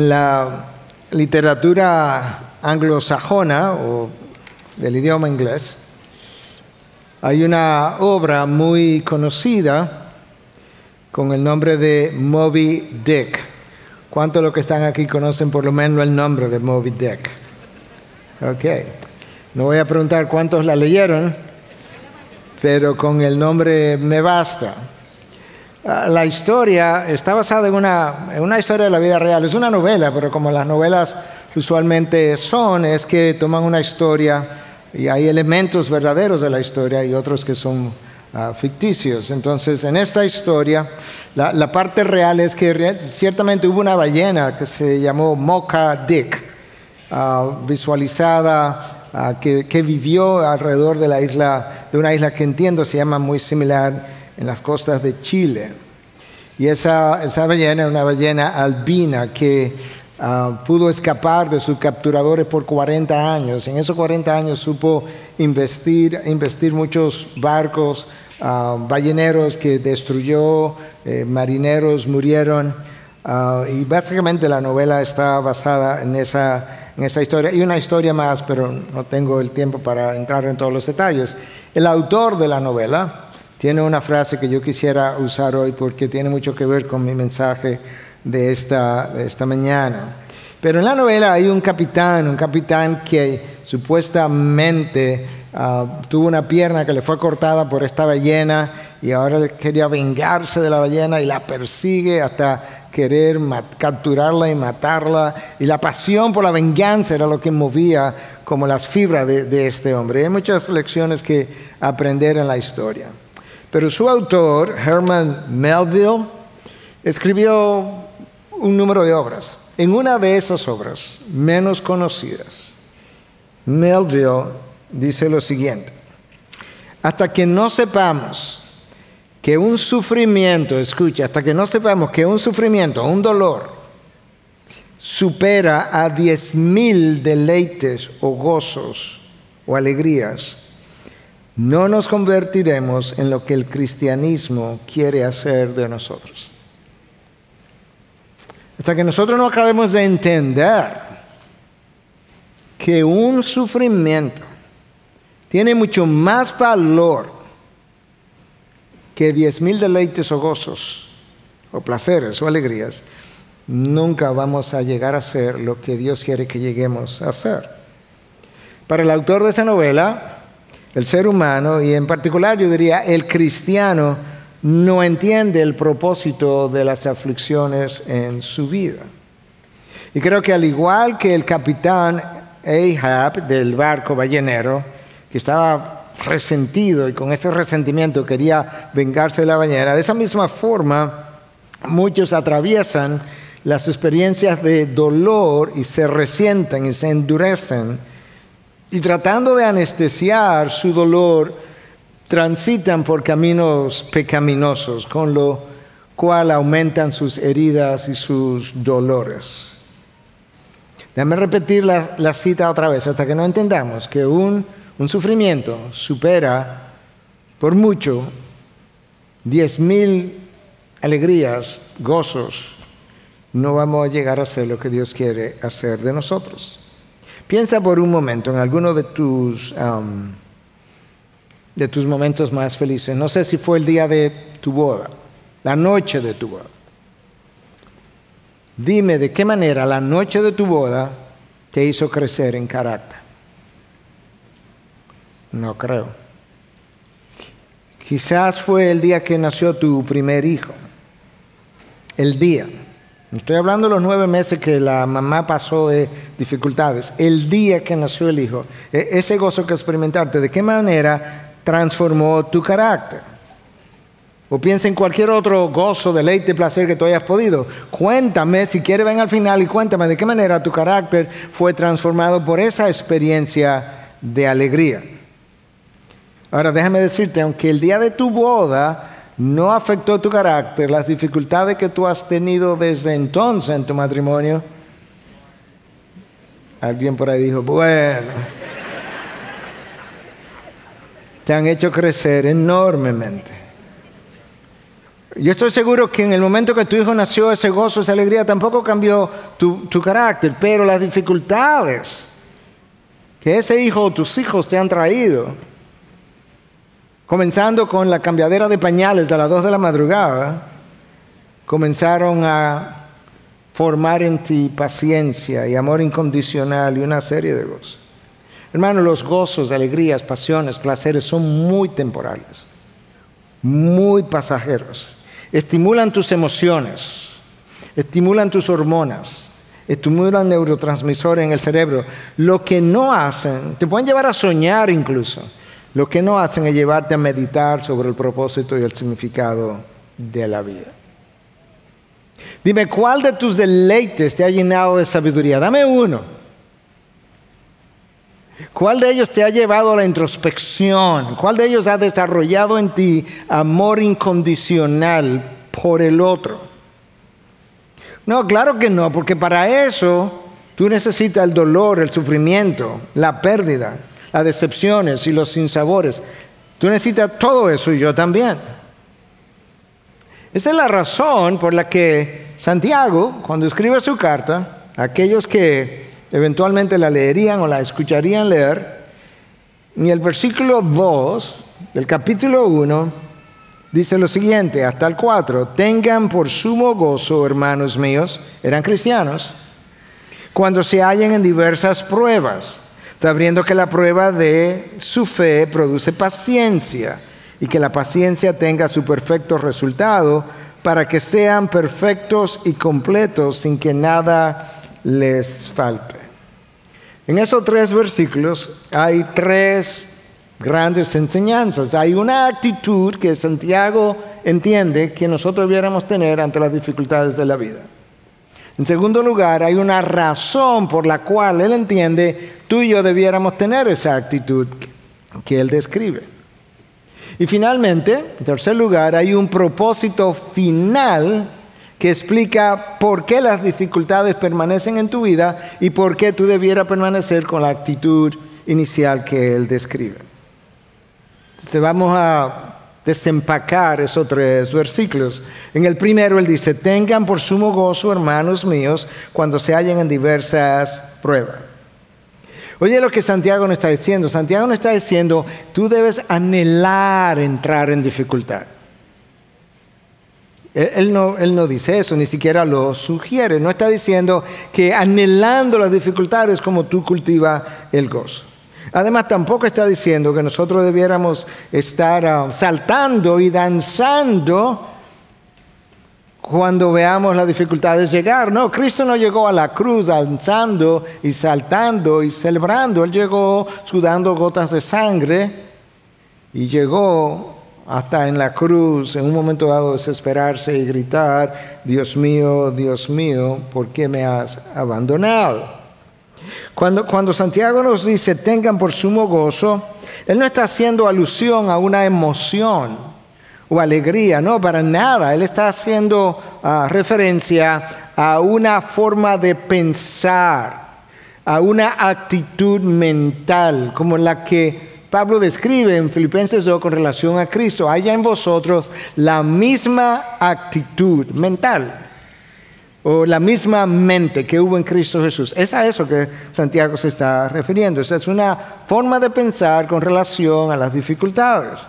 En la literatura anglosajona o del idioma inglés, hay una obra muy conocida con el nombre de Moby Dick. ¿Cuántos de los que están aquí conocen por lo menos el nombre de Moby Dick? Ok. No voy a preguntar cuántos la leyeron, pero con el nombre me basta. La historia está basada en una historia de la vida real. Es una novela, pero como las novelas usualmente son, es que toman una historia y hay elementos verdaderos de la historia y otros que son ficticios. Entonces, en esta historia, la parte real es que ciertamente hubo una ballena que se llamó Mocha Dick, visualizada, que vivió alrededor de la isla, de una isla que entiendo se llama muy similar en las costas de Chile. Y esa ballena era una ballena albina que pudo escapar de sus capturadores por 40 años. En esos 40 años supo investir muchos barcos balleneros que destruyó, marineros murieron. Y básicamente la novela está basada en esa historia. Y una historia más, pero no tengo el tiempo para entrar en todos los detalles. El autor de la novela tiene una frase que yo quisiera usar hoy porque tiene mucho que ver con mi mensaje de esta mañana. Pero en la novela hay un capitán que supuestamente tuvo una pierna que le fue cortada por esta ballena y ahora quería vengarse de la ballena y la persigue hasta querer capturarla y matarla. Y la pasión por la venganza era lo que movía como las fibras de este hombre. Hay muchas lecciones que aprender en la historia. Pero su autor, Herman Melville, escribió un número de obras. En una de esas obras, menos conocidas, Melville dice lo siguiente: hasta que no sepamos que un sufrimiento, escucha, hasta que no sepamos que un sufrimiento, un dolor, supera a 10,000 deleites o gozos o alegrías, no nos convertiremos en lo que el cristianismo quiere hacer de nosotros. Hasta que nosotros no acabemos de entender que un sufrimiento tiene mucho más valor que 10,000 deleites o gozos, o placeres o alegrías, nunca vamos a llegar a ser lo que Dios quiere que lleguemos a ser. Para el autor de esta novela, el ser humano, y en particular yo diría el cristiano, no entiende el propósito de las aflicciones en su vida. Y creo que al igual que el capitán Ahab del barco ballenero, que estaba resentido y con ese resentimiento quería vengarse de la ballena, de esa misma forma muchos atraviesan las experiencias de dolor y se resienten y se endurecen, y tratando de anestesiar su dolor, transitan por caminos pecaminosos, con lo cual aumentan sus heridas y sus dolores. Déjame repetir la cita otra vez, hasta que no entendamos que un sufrimiento supera por mucho 10,000 alegrías, gozos, no vamos a llegar a ser lo que Dios quiere hacer de nosotros. Piensa por un momento en alguno de tus momentos más felices. No sé si fue el día de tu boda, la noche de tu boda. Dime de qué manera la noche de tu boda te hizo crecer en carácter. No creo. Quizás fue el día que nació tu primer hijo. El día. No estoy hablando de los 9 meses que la mamá pasó de dificultades. El día que nació el hijo. Ese gozo que experimentaste, ¿de qué manera transformó tu carácter? O piensa en cualquier otro gozo, deleite, placer que tú hayas podido. Cuéntame, si quieres ven al final y cuéntame de qué manera tu carácter fue transformado por esa experiencia de alegría. Ahora déjame decirte, aunque el día de tu boda no afectó tu carácter, las dificultades que tú has tenido desde entonces en tu matrimonio, alguien por ahí dijo, bueno, te han hecho crecer enormemente. Yo estoy seguro que en el momento que tu hijo nació, ese gozo, esa alegría tampoco cambió tu carácter, pero las dificultades que ese hijo o tus hijos te han traído, comenzando con la cambiadera de pañales de las 2 de la madrugada, comenzaron a formar en ti paciencia y amor incondicional y una serie de gozos. Hermano, los gozos, alegrías, pasiones, placeres son muy temporales, muy pasajeros. Estimulan tus emociones, estimulan tus hormonas, estimulan neurotransmisores en el cerebro. Lo que no hacen, te pueden llevar a soñar incluso, lo que no hacen es llevarte a meditar sobre el propósito y el significado de la vida. Dime, ¿cuál de tus deleites te ha llenado de sabiduría? Dame uno. ¿Cuál de ellos te ha llevado a la introspección? ¿Cuál de ellos ha desarrollado en ti amor incondicional por el otro? No, claro que no, porque para eso tú necesitas el dolor, el sufrimiento, la pérdida, las decepciones y los sinsabores. Tú necesitas todo eso y yo también. Esa es la razón por la que Santiago, cuando escribe su carta, aquellos que eventualmente la leerían o la escucharían leer, en el versículo 2 del capítulo 1, dice lo siguiente, hasta el 4, tengan por sumo gozo, hermanos míos, eran cristianos, cuando se hallen en diversas pruebas, sabiendo que la prueba de su fe produce paciencia, y que la paciencia tenga su perfecto resultado, para que sean perfectos y completos sin que nada les falte. En esos 3 versículos hay 3 grandes enseñanzas. Hay una actitud que Santiago entiende que nosotros debiéramos tener ante las dificultades de la vida. En segundo lugar, hay una razón por la cual él entiende tú y yo debiéramos tener esa actitud que él describe. Y finalmente, en tercer lugar, hay un propósito final que explica por qué las dificultades permanecen en tu vida y por qué tú debieras permanecer con la actitud inicial que él describe. Entonces vamos a desempacar esos 3 versículos. En el primero él dice, tengan por sumo gozo, hermanos míos, cuando se hallen en diversas pruebas. Oye lo que Santiago nos está diciendo. Santiago nos está diciendo, tú debes anhelar entrar en dificultad. Él no dice eso, ni siquiera lo sugiere. No está diciendo que anhelando las dificultades como tú cultivas el gozo. Además, tampoco está diciendo que nosotros debiéramos estar saltando y danzando cuando veamos las dificultades llegar. No, Cristo no llegó a la cruz danzando y saltando y celebrando. Él llegó sudando gotas de sangre y llegó hasta en la cruz, en un momento dado, desesperarse y gritar, Dios mío, ¿por qué me has abandonado? Cuando Santiago nos dice, tengan por sumo gozo, él no está haciendo alusión a una emoción o alegría, no, para nada. Él está haciendo referencia a una forma de pensar, a una actitud mental, como la que Pablo describe en Filipenses 2 con relación a Cristo. Haya en vosotros la misma actitud mental, o la misma mente que hubo en Cristo Jesús. Es a eso que Santiago se está refiriendo. Esa es una forma de pensar con relación a las dificultades.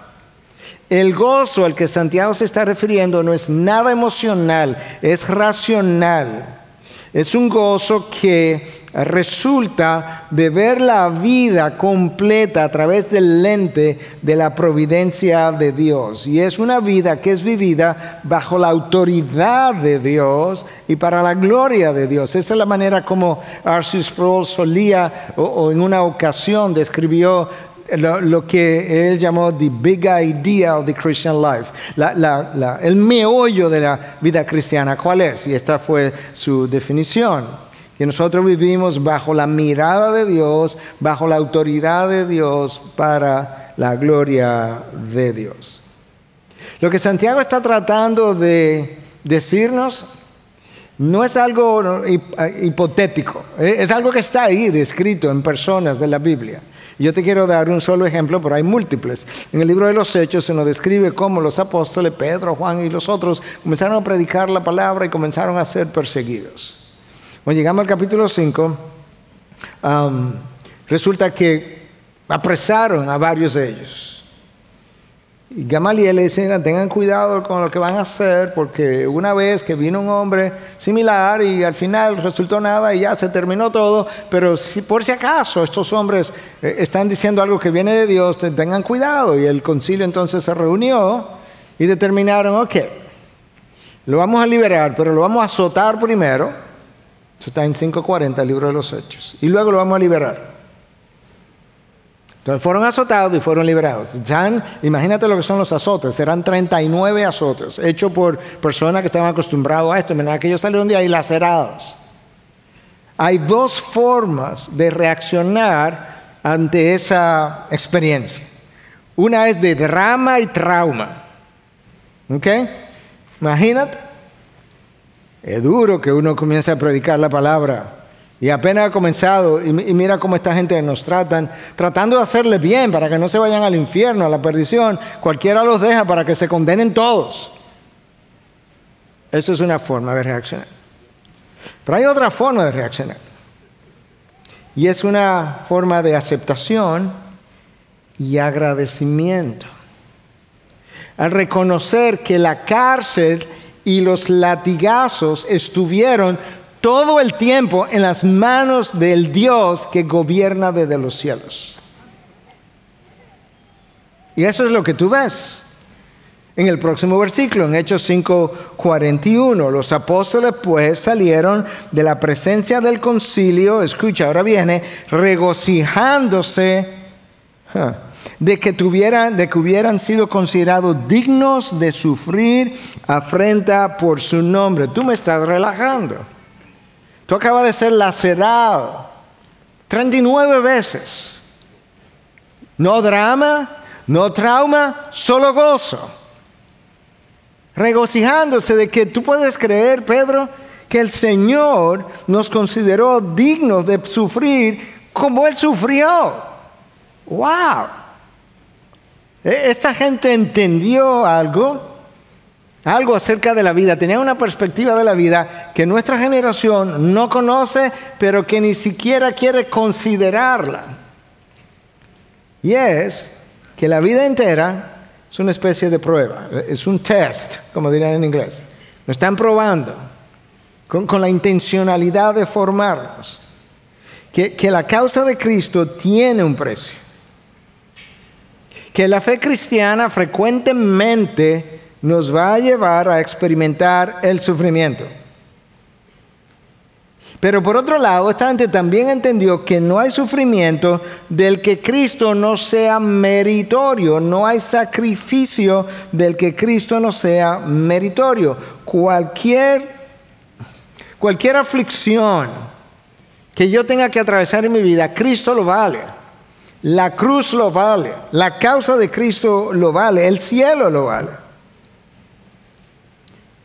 El gozo al que Santiago se está refiriendo no es nada emocional, es racional. Es un gozo que resulta de ver la vida completa a través del lente de la providencia de Dios. Y es una vida que es vivida bajo la autoridad de Dios y para la gloria de Dios. Esa es la manera como R.C. Sproul solía, o en una ocasión describió lo que él llamó the big idea of the Christian life, el meollo de la vida cristiana. ¿Cuál es? Y esta fue su definición. Que nosotros vivimos bajo la mirada de Dios, bajo la autoridad de Dios, para la gloria de Dios. Lo que Santiago está tratando de decirnos no es algo hipotético, es algo que está ahí descrito en personas de la Biblia. Yo te quiero dar un solo ejemplo, pero hay múltiples. En el libro de los Hechos se nos describe cómo los apóstoles, Pedro, Juan y los otros, comenzaron a predicar la palabra y comenzaron a ser perseguidos. Cuando llegamos al capítulo 5, resulta que apresaron a varios de ellos. Y Gamaliel le dice, tengan cuidado con lo que van a hacer, porque una vez que vino un hombre similar y al final resultó nada y ya se terminó todo, pero si por si acaso estos hombres están diciendo algo que viene de Dios, tengan cuidado. Y el concilio entonces se reunió y determinaron, ok, lo vamos a liberar, pero lo vamos a azotar primero. Eso está en 5:40, el libro de los Hechos. Y luego lo vamos a liberar. Entonces fueron azotados y fueron liberados. Imagínate lo que son los azotes. Serán 39 azotes, hechos por personas que estaban acostumbrados a esto. Mira, que ellos salieron de ahí lacerados. Hay dos formas de reaccionar ante esa experiencia. Una es de drama y trauma. ¿Ok? Imagínate. Es duro que uno comience a predicar la palabra. Y apenas ha comenzado, y mira cómo esta gente nos tratan, tratando de hacerles bien para que no se vayan al infierno, a la perdición. Cualquiera los deja para que se condenen todos. Eso es una forma de reaccionar. Pero hay otra forma de reaccionar. Y es una forma de aceptación y agradecimiento. Al reconocer que la cárcel y los latigazos estuvieron todo el tiempo en las manos del Dios que gobierna desde los cielos. Y eso es lo que tú ves en el próximo versículo, en Hechos 5:41. Los apóstoles pues salieron de la presencia del concilio, escucha, ahora viene, regocijándose de que hubieran sido considerados dignos de sufrir afrenta por su nombre. Tú me estás relajando. Tú acabas de ser lacerado 39 veces. No drama, no trauma, solo gozo. Regocijándose de que tú puedes creer, Pedro, que el Señor nos consideró dignos de sufrir como Él sufrió. ¡Wow! Esta gente entendió algo acerca de la vida, tenía una perspectiva de la vida que nuestra generación no conoce, pero que ni siquiera quiere considerarla. Y es que la vida entera es una especie de prueba, es un test, como dirían en inglés. Nos están probando con la intencionalidad de formarnos. Que la causa de Cristo tiene un precio. Que la fe cristiana frecuentemente nos va a llevar a experimentar el sufrimiento. Pero por otro lado, esta gente también entendió que no hay sufrimiento del que Cristo no sea meritorio. No hay sacrificio del que Cristo no sea meritorio. Cualquier aflicción que yo tenga que atravesar en mi vida, Cristo lo vale. La cruz lo vale. La causa de Cristo lo vale. El cielo lo vale.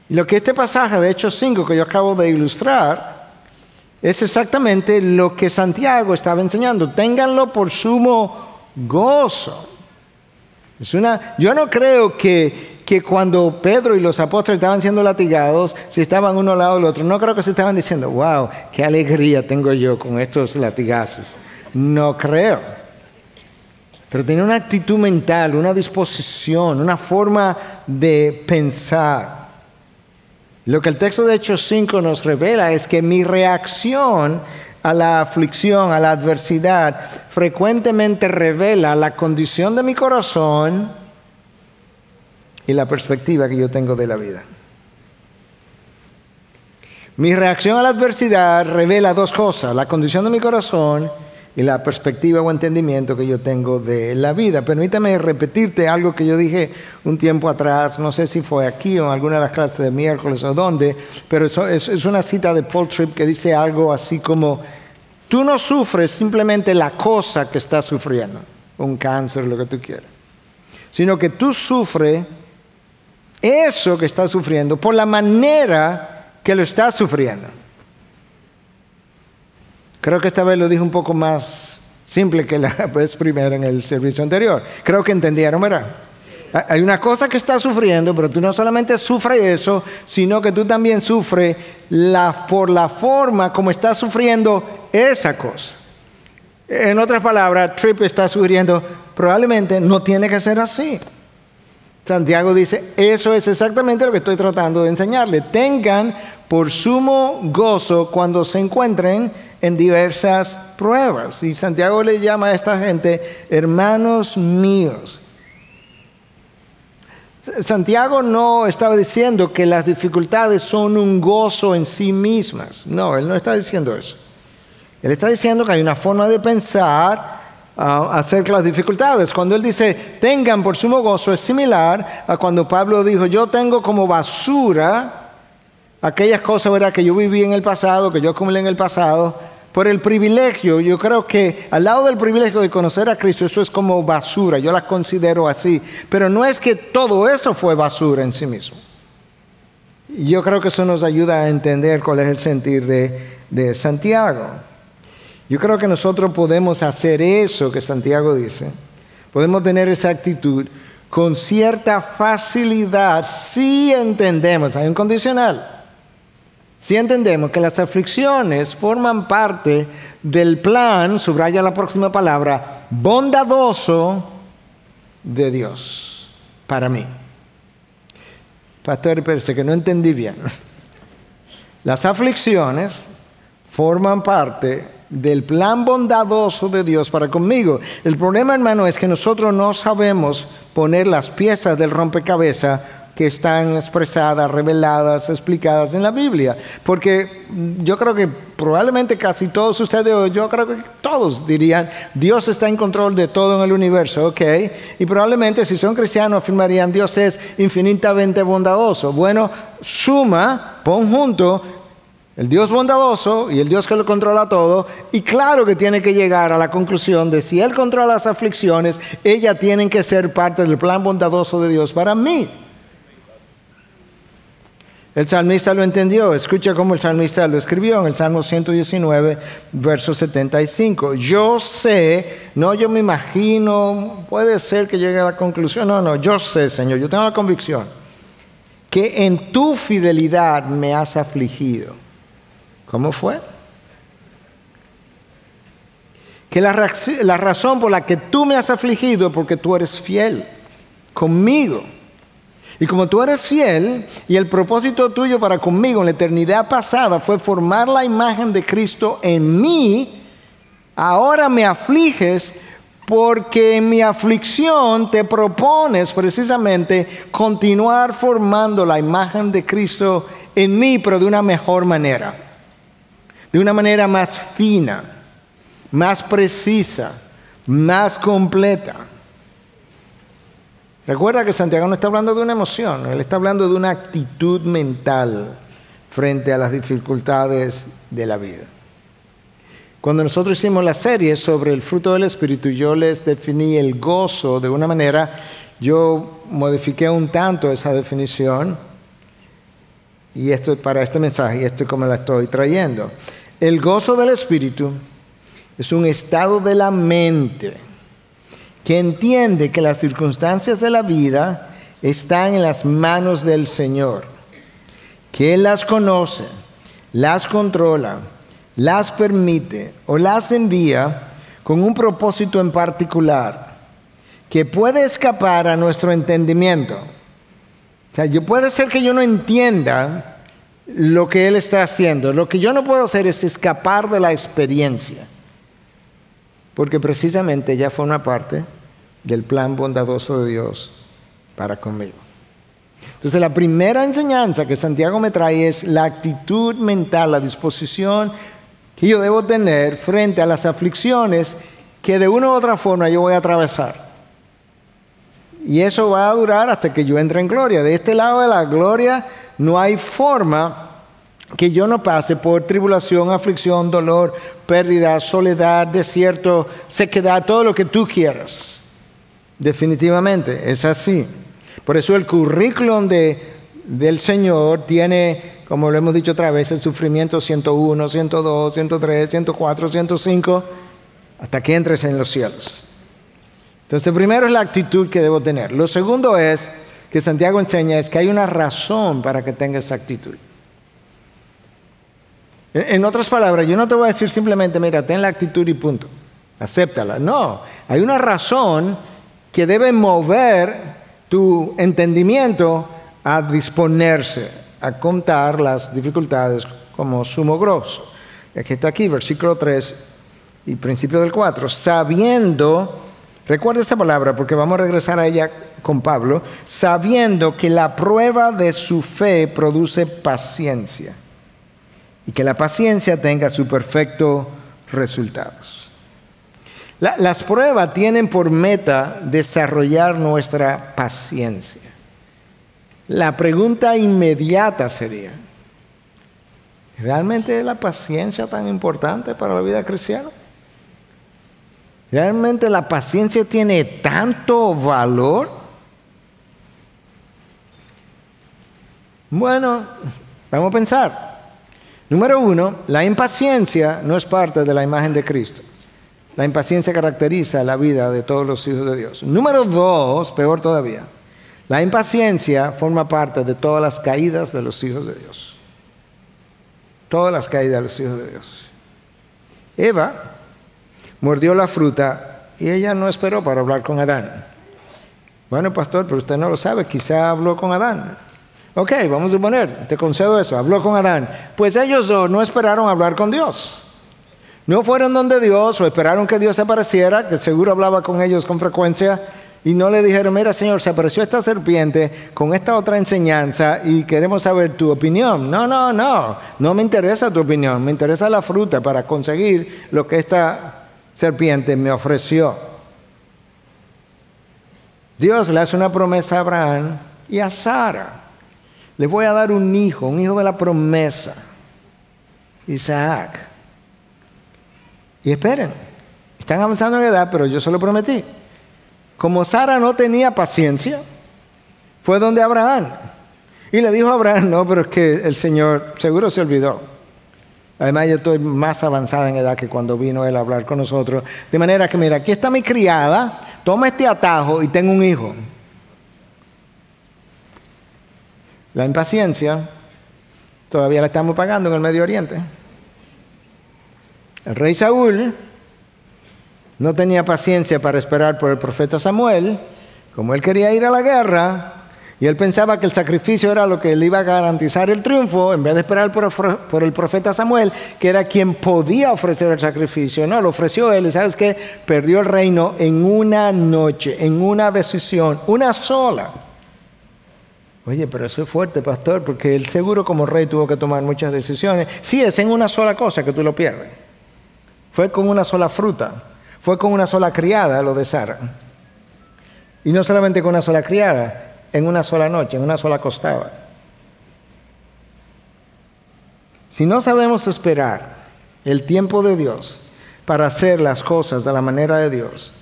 Y lo que este pasaje de Hechos 5 que yo acabo de ilustrar es exactamente lo que Santiago estaba enseñando. Ténganlo por sumo gozo. Yo no creo que cuando Pedro y los apóstoles estaban siendo latigados, si estaban uno al lado del otro, no creo que se estaban diciendo, wow, qué alegría tengo yo con estos latigazos. No creo. Pero tenía una actitud mental, una disposición, una forma de pensar. Lo que el texto de Hechos 5 nos revela es que mi reacción a la aflicción, a la adversidad, frecuentemente revela la condición de mi corazón y la perspectiva que yo tengo de la vida. Mi reacción a la adversidad revela dos cosas: la condición de mi corazón y la perspectiva o entendimiento que yo tengo de la vida. Permítame repetirte algo que yo dije un tiempo atrás, no sé si fue aquí o en alguna de las clases de miércoles o dónde, pero es una cita de Paul Tripp que dice algo así como: tú no sufres simplemente la cosa que estás sufriendo, un cáncer, lo que tú quieras, sino que tú sufres eso que estás sufriendo por la manera que lo está sufriendo. Creo que esta vez lo dije un poco más simple que la vez primera en el servicio anterior. Creo que entendieron, ¿verdad? Hay una cosa que está sufriendo, pero tú no solamente sufres eso, sino que tú también sufres por la forma como estás sufriendo esa cosa. En otras palabras, Tripp está sugiriendo, probablemente no tiene que ser así. Santiago dice, eso es exactamente lo que estoy tratando de enseñarle. Tengan por sumo gozo cuando se encuentren en diversas pruebas. Y Santiago le llama a esta gente hermanos míos. Santiago no estaba diciendo que las dificultades son un gozo en sí mismas. No, él no está diciendo eso. Él está diciendo que hay una forma de pensar acerca de las dificultades. Cuando él dice, tengan por sumo gozo, es similar a cuando Pablo dijo, yo tengo como basura aquellas cosas, ¿verdad?, que yo viví en el pasado, que yo acumulé en el pasado, por el privilegio. Yo creo que al lado del privilegio de conocer a Cristo, eso es como basura, yo la considero así. Pero no es que todo eso fue basura en sí mismo. Yo creo que eso nos ayuda a entender cuál es el sentir de Santiago. Yo creo que nosotros podemos hacer eso que Santiago dice. Podemos tener esa actitud con cierta facilidad si entendemos, hay un condicional. Si entendemos que las aflicciones forman parte del plan, subraya la próxima palabra, bondadoso de Dios para mí. Pastor, parece que no entendí bien. Las aflicciones forman parte del plan bondadoso de Dios para conmigo. El problema, hermano, es que nosotros no sabemos poner las piezas del rompecabezas que están expresadas, reveladas, explicadas en la Biblia. Porque yo creo que probablemente casi todos ustedes, yo creo que todos dirían, Dios está en control de todo en el universo, ¿ok? Y probablemente si son cristianos afirmarían, Dios es infinitamente bondadoso. Bueno, suma, pon junto el Dios bondadoso y el Dios que lo controla todo, y claro que tiene que llegar a la conclusión de si Él controla las aflicciones, ellas tienen que ser parte del plan bondadoso de Dios para mí. El salmista lo entendió. Escucha cómo el salmista lo escribió en el Salmo 119, verso 75. Yo sé, no yo me imagino, puede ser que llegue a la conclusión. No, yo sé, Señor, yo tengo la convicción que en tu fidelidad me has afligido. ¿Cómo fue? Que la razón por la que tú me has afligido es porque tú eres fiel conmigo. Y como tú eres fiel, y el propósito tuyo para conmigo en la eternidad pasada fue formar la imagen de Cristo en mí, ahora me afliges porque en mi aflicción te propones precisamente continuar formando la imagen de Cristo en mí, pero de una mejor manera. De una manera más fina, más precisa, más completa. Recuerda que Santiago no está hablando de una emoción, él está hablando de una actitud mental frente a las dificultades de la vida. Cuando nosotros hicimos la serie sobre el fruto del Espíritu, yo les definí el gozo de una manera, yo modifiqué un tanto esa definición, y esto es para este mensaje, y esto es como la estoy trayendo. El gozo del Espíritu es un estado de la mente que entiende que las circunstancias de la vida están en las manos del Señor, que Él las conoce, las controla, las permite o las envía con un propósito en particular que puede escapar a nuestro entendimiento. O sea, puede ser que yo no entienda lo que Él está haciendo. Lo que yo no puedo hacer es escapar de la experiencia, porque precisamente ya forma parte del plan bondadoso de Dios para conmigo. Entonces, la primera enseñanza que Santiago me trae es la actitud mental, la disposición que yo debo tener frente a las aflicciones que de una u otra forma yo voy a atravesar. Y eso va a durar hasta que yo entre en gloria. De este lado de la gloria no hay forma que yo no pase por tribulación, aflicción, dolor, pérdida, soledad, desierto, sequedad, todo lo que tú quieras. Definitivamente, es así. Por eso el currículum del Señor tiene como lo hemos dicho otra vez, el sufrimiento 101, 102, 103, 104, 105, hasta que entres en los cielos. Entonces, primero es la actitud que debo tener. Lo segundo es, que Santiago enseña, es que hay una razón para que tenga esa actitud. En otras palabras, yo no te voy a decir simplemente, mira, ten la actitud y punto. Acéptala. No, hay una razón que debe mover tu entendimiento a disponerse, a contar las dificultades como sumo gozo. Aquí está aquí, versículo 3 y principio del 4. Sabiendo, recuerda esa palabra porque vamos a regresar a ella con Pablo, sabiendo que la prueba de su fe produce paciencia y que la paciencia tenga su perfecto resultados. Las pruebas tienen por meta desarrollar nuestra paciencia. La pregunta inmediata sería, ¿realmente es la paciencia tan importante para la vida cristiana? ¿Realmente la paciencia tiene tanto valor? Bueno, vamos a pensar. Número 1, la impaciencia no es parte de la imagen de Cristo. La impaciencia caracteriza la vida de todos los hijos de Dios. Número 2, peor todavía, la impaciencia forma parte de todas las caídas de los hijos de Dios. Todas las caídas de los hijos de Dios. Eva mordió la fruta y ella no esperó para hablar con Adán. Bueno, pastor, pero usted no lo sabe, quizá habló con Adán. Ok, vamos a suponer, te concedo eso, habló con Adán. Pues ellos dos no esperaron hablar con Dios. No fueron donde Dios o esperaron que Dios apareciera, que seguro hablaba con ellos con frecuencia, y no le dijeron, mira Señor, se apareció esta serpiente con esta otra enseñanza y queremos saber tu opinión. No me interesa tu opinión, me interesa la fruta para conseguir lo que esta serpiente me ofreció. Dios le hace una promesa a Abraham y a Sara. Les voy a dar un hijo de la promesa, Isaac. Y esperen, están avanzando en edad, pero yo se lo prometí. Como Sara no tenía paciencia, fue donde Abraham. Y le dijo a Abraham, no, pero es que el Señor seguro se olvidó. Además, yo estoy más avanzada en edad que cuando vino él a hablar con nosotros. De manera que, mira, aquí está mi criada, toma este atajo y tengo un hijo. La impaciencia todavía la estamos pagando en el Medio Oriente. El rey Saúl no tenía paciencia para esperar por el profeta Samuel, como él quería ir a la guerra, y él pensaba que el sacrificio era lo que le iba a garantizar el triunfo, en vez de esperar por el profeta Samuel, que era quien podía ofrecer el sacrificio. No, lo ofreció él, y ¿sabes qué? Perdió el reino en una noche, en una decisión, una sola. Oye, pero eso es fuerte, pastor, porque él seguro como rey tuvo que tomar muchas decisiones. Sí, es en una sola cosa que tú lo pierdes. Fue con una sola fruta. Fue con una sola criada lo de Sara. Y no solamente con una sola criada, en una sola noche, en una sola acostada. Si no sabemos esperar el tiempo de Dios para hacer las cosas de la manera de Dios,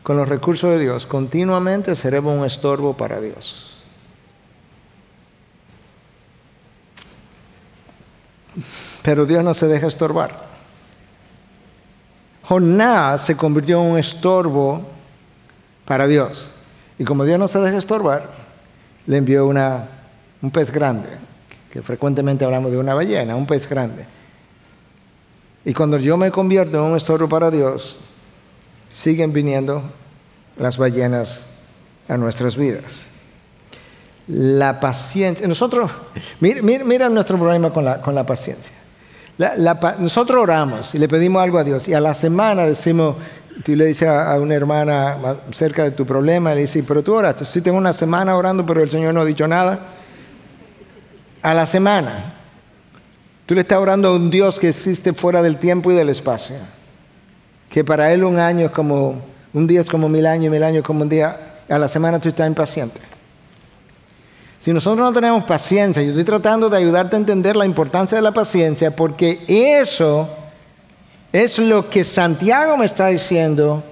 con los recursos de Dios, continuamente seremos un estorbo para Dios. Pero Dios no se deja estorbar. Jonás se convirtió en un estorbo para Dios. Y como Dios no se deja estorbar, le envió un pez grande, que frecuentemente hablamos de una ballena, un pez grande. Y cuando yo me convierto en un estorbo para Dios, siguen viniendo las ballenas a nuestras vidas. La paciencia. Nosotros, mira nuestro problema con la paciencia. Nosotros oramos y le pedimos algo a Dios y a la semana decimos, tú le dices a una hermana acerca de tu problema, y le dices, pero tú oraste. Sí, tengo una semana orando, pero el Señor no ha dicho nada. A la semana, tú le estás orando a un Dios que existe fuera del tiempo y del espacio, que para Él un año es como, un día es como 1000 años y 1000 años como un día. A la semana tú estás impaciente. Si nosotros no tenemos paciencia, yo estoy tratando de ayudarte a entender la importancia de la paciencia, porque eso es lo que Santiago me está diciendo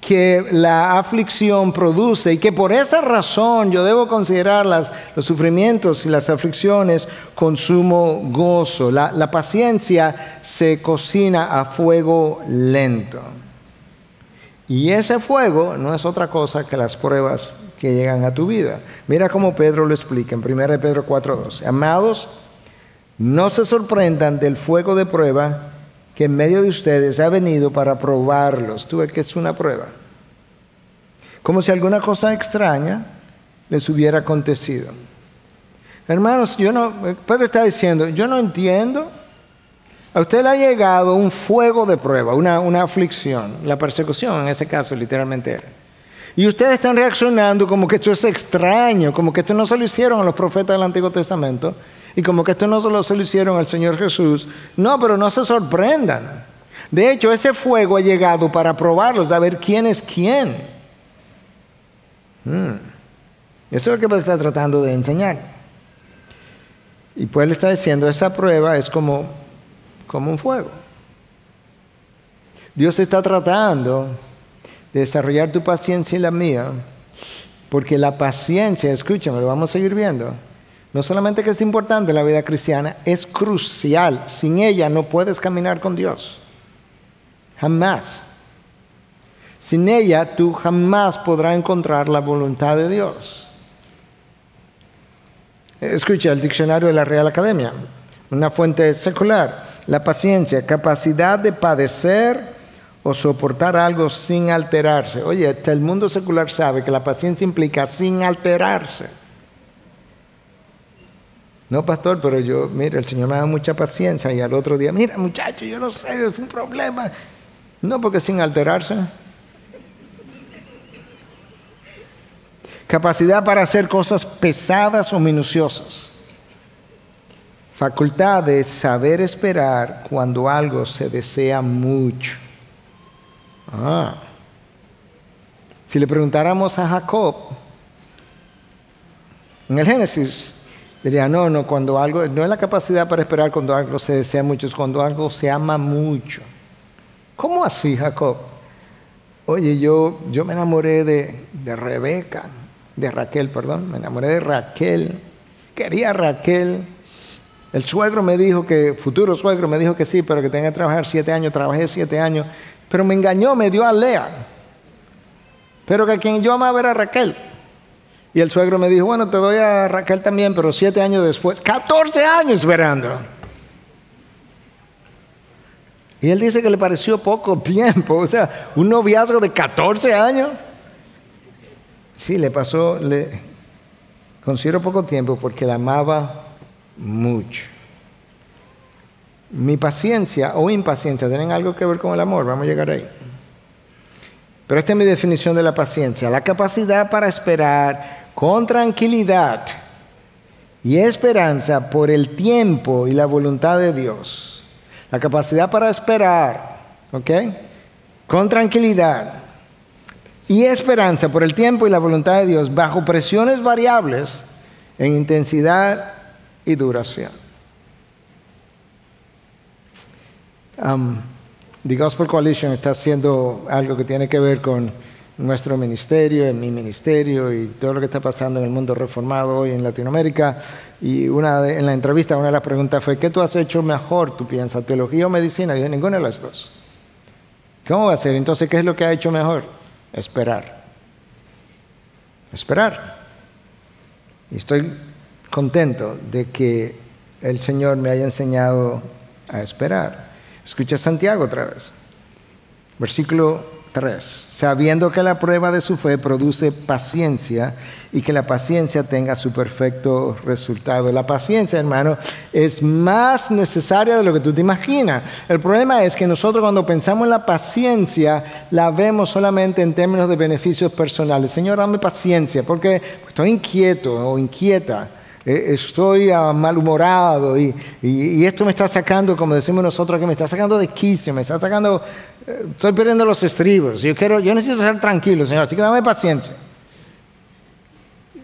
que la aflicción produce y que por esa razón yo debo considerar los sufrimientos y las aflicciones con sumo gozo. La paciencia se cocina a fuego lento. Y ese fuego no es otra cosa que las pruebas que llegan a tu vida. Mira cómo Pedro lo explica en 1 Pedro 4:12. Amados, no se sorprendan del fuego de prueba que en medio de ustedes ha venido para probarlos. Tú ves que es una prueba. Como si alguna cosa extraña les hubiera acontecido. Hermanos, Pedro está diciendo, yo no entiendo. A usted le ha llegado un fuego de prueba, una aflicción, la persecución en ese caso literalmente era. Y ustedes están reaccionando como que esto es extraño, como que esto no se lo hicieron a los profetas del Antiguo Testamento y como que esto no se lo hicieron al Señor Jesús. No, pero no se sorprendan. De hecho, ese fuego ha llegado para probarlos, a ver quién es quién. Eso es lo que Pedro está tratando de enseñar. Y pues él está diciendo, esa prueba es como un fuego. Dios está tratando de desarrollar tu paciencia y la mía, porque la paciencia, escúchame, lo vamos a seguir viendo, no solamente que es importante en la vida cristiana, es crucial. Sin ella no puedes caminar con Dios. Jamás. Sin ella tú jamás podrás encontrar la voluntad de Dios. Escucha el diccionario de la Real Academia, una fuente secular. La paciencia, capacidad de padecer o soportar algo sin alterarse. Oye, hasta el mundo secular sabe que la paciencia implica sin alterarse. No, pastor, pero mira, el Señor me da mucha paciencia y al otro día, mira, muchacho, yo no sé, es un problema. No, porque sin alterarse. Capacidad para hacer cosas pesadas o minuciosas. Facultad de saber esperar cuando algo se desea mucho. Si le preguntáramos a Jacob, en el Génesis, diría, no, cuando algo, no es la capacidad para esperar cuando algo se desea mucho, es cuando algo se ama mucho. ¿Cómo así, Jacob? Oye, yo me enamoré de Rebeca, de Raquel, perdón, me enamoré de Raquel, quería a Raquel. El suegro me dijo futuro suegro me dijo que sí, pero que tenía que trabajar 7 años, trabajé 7 años, pero me engañó, me dio a Lea, pero que quien yo amaba era Raquel. Y el suegro me dijo, bueno, te doy a Raquel también, pero 7 años después, 14 años esperando. Y él dice que le pareció poco tiempo, o sea, un noviazgo de 14 años. Sí, considero poco tiempo porque la amaba mucho. Mi paciencia o impaciencia tienen algo que ver con el amor, vamos a llegar ahí. Pero esta es mi definición de la paciencia: la capacidad para esperar con tranquilidad y esperanza por el tiempo y la voluntad de Dios. La capacidad para esperar, ¿ok? Con tranquilidad y esperanza por el tiempo y la voluntad de Dios bajo presiones variables en intensidad y duración. The Gospel Coalition está haciendo algo que tiene que ver con nuestro ministerio, en mi ministerio y todo lo que está pasando en el mundo reformado hoy en Latinoamérica. Y en la entrevista una de las preguntas fue, ¿qué tú has hecho mejor, tú piensas, teología o medicina? Y dije, ninguna de las dos. ¿Cómo va a ser? Entonces, ¿qué es lo que ha hecho mejor? Esperar. Esperar. Y estoy contento de que el Señor me haya enseñado a esperar. Escucha Santiago otra vez. Versículo 3. Sabiendo que la prueba de su fe produce paciencia y que la paciencia tenga su perfecto resultado. La paciencia, hermano, es más necesaria de lo que tú te imaginas. El problema es que nosotros cuando pensamos en la paciencia, la vemos solamente en términos de beneficios personales. Señor, dame paciencia porque estoy inquieto o inquieta. Estoy malhumorado y esto me está sacando, como decimos nosotros, que me está sacando de quicio, me está sacando, estoy perdiendo los estribos. Yo necesito estar tranquilo, Señor, así que dame paciencia.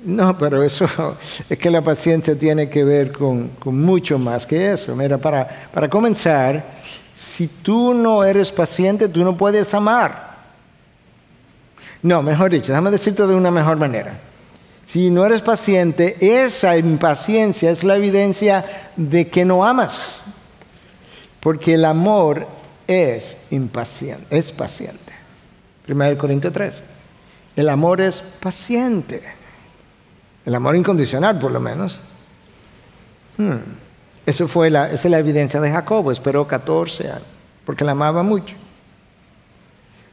No, pero eso es que la paciencia tiene que ver con mucho más que eso. Mira, para comenzar, si tú no eres paciente, tú no puedes amar. No, mejor dicho, déjame decirte de una mejor manera. Si no eres paciente, esa impaciencia es la evidencia de que no amas. Porque el amor es impaciente, es paciente. 1 Corintios 3. El amor es paciente. El amor incondicional, por lo menos. Esa es la evidencia de Jacobo. Esperó 14 años, porque la amaba mucho.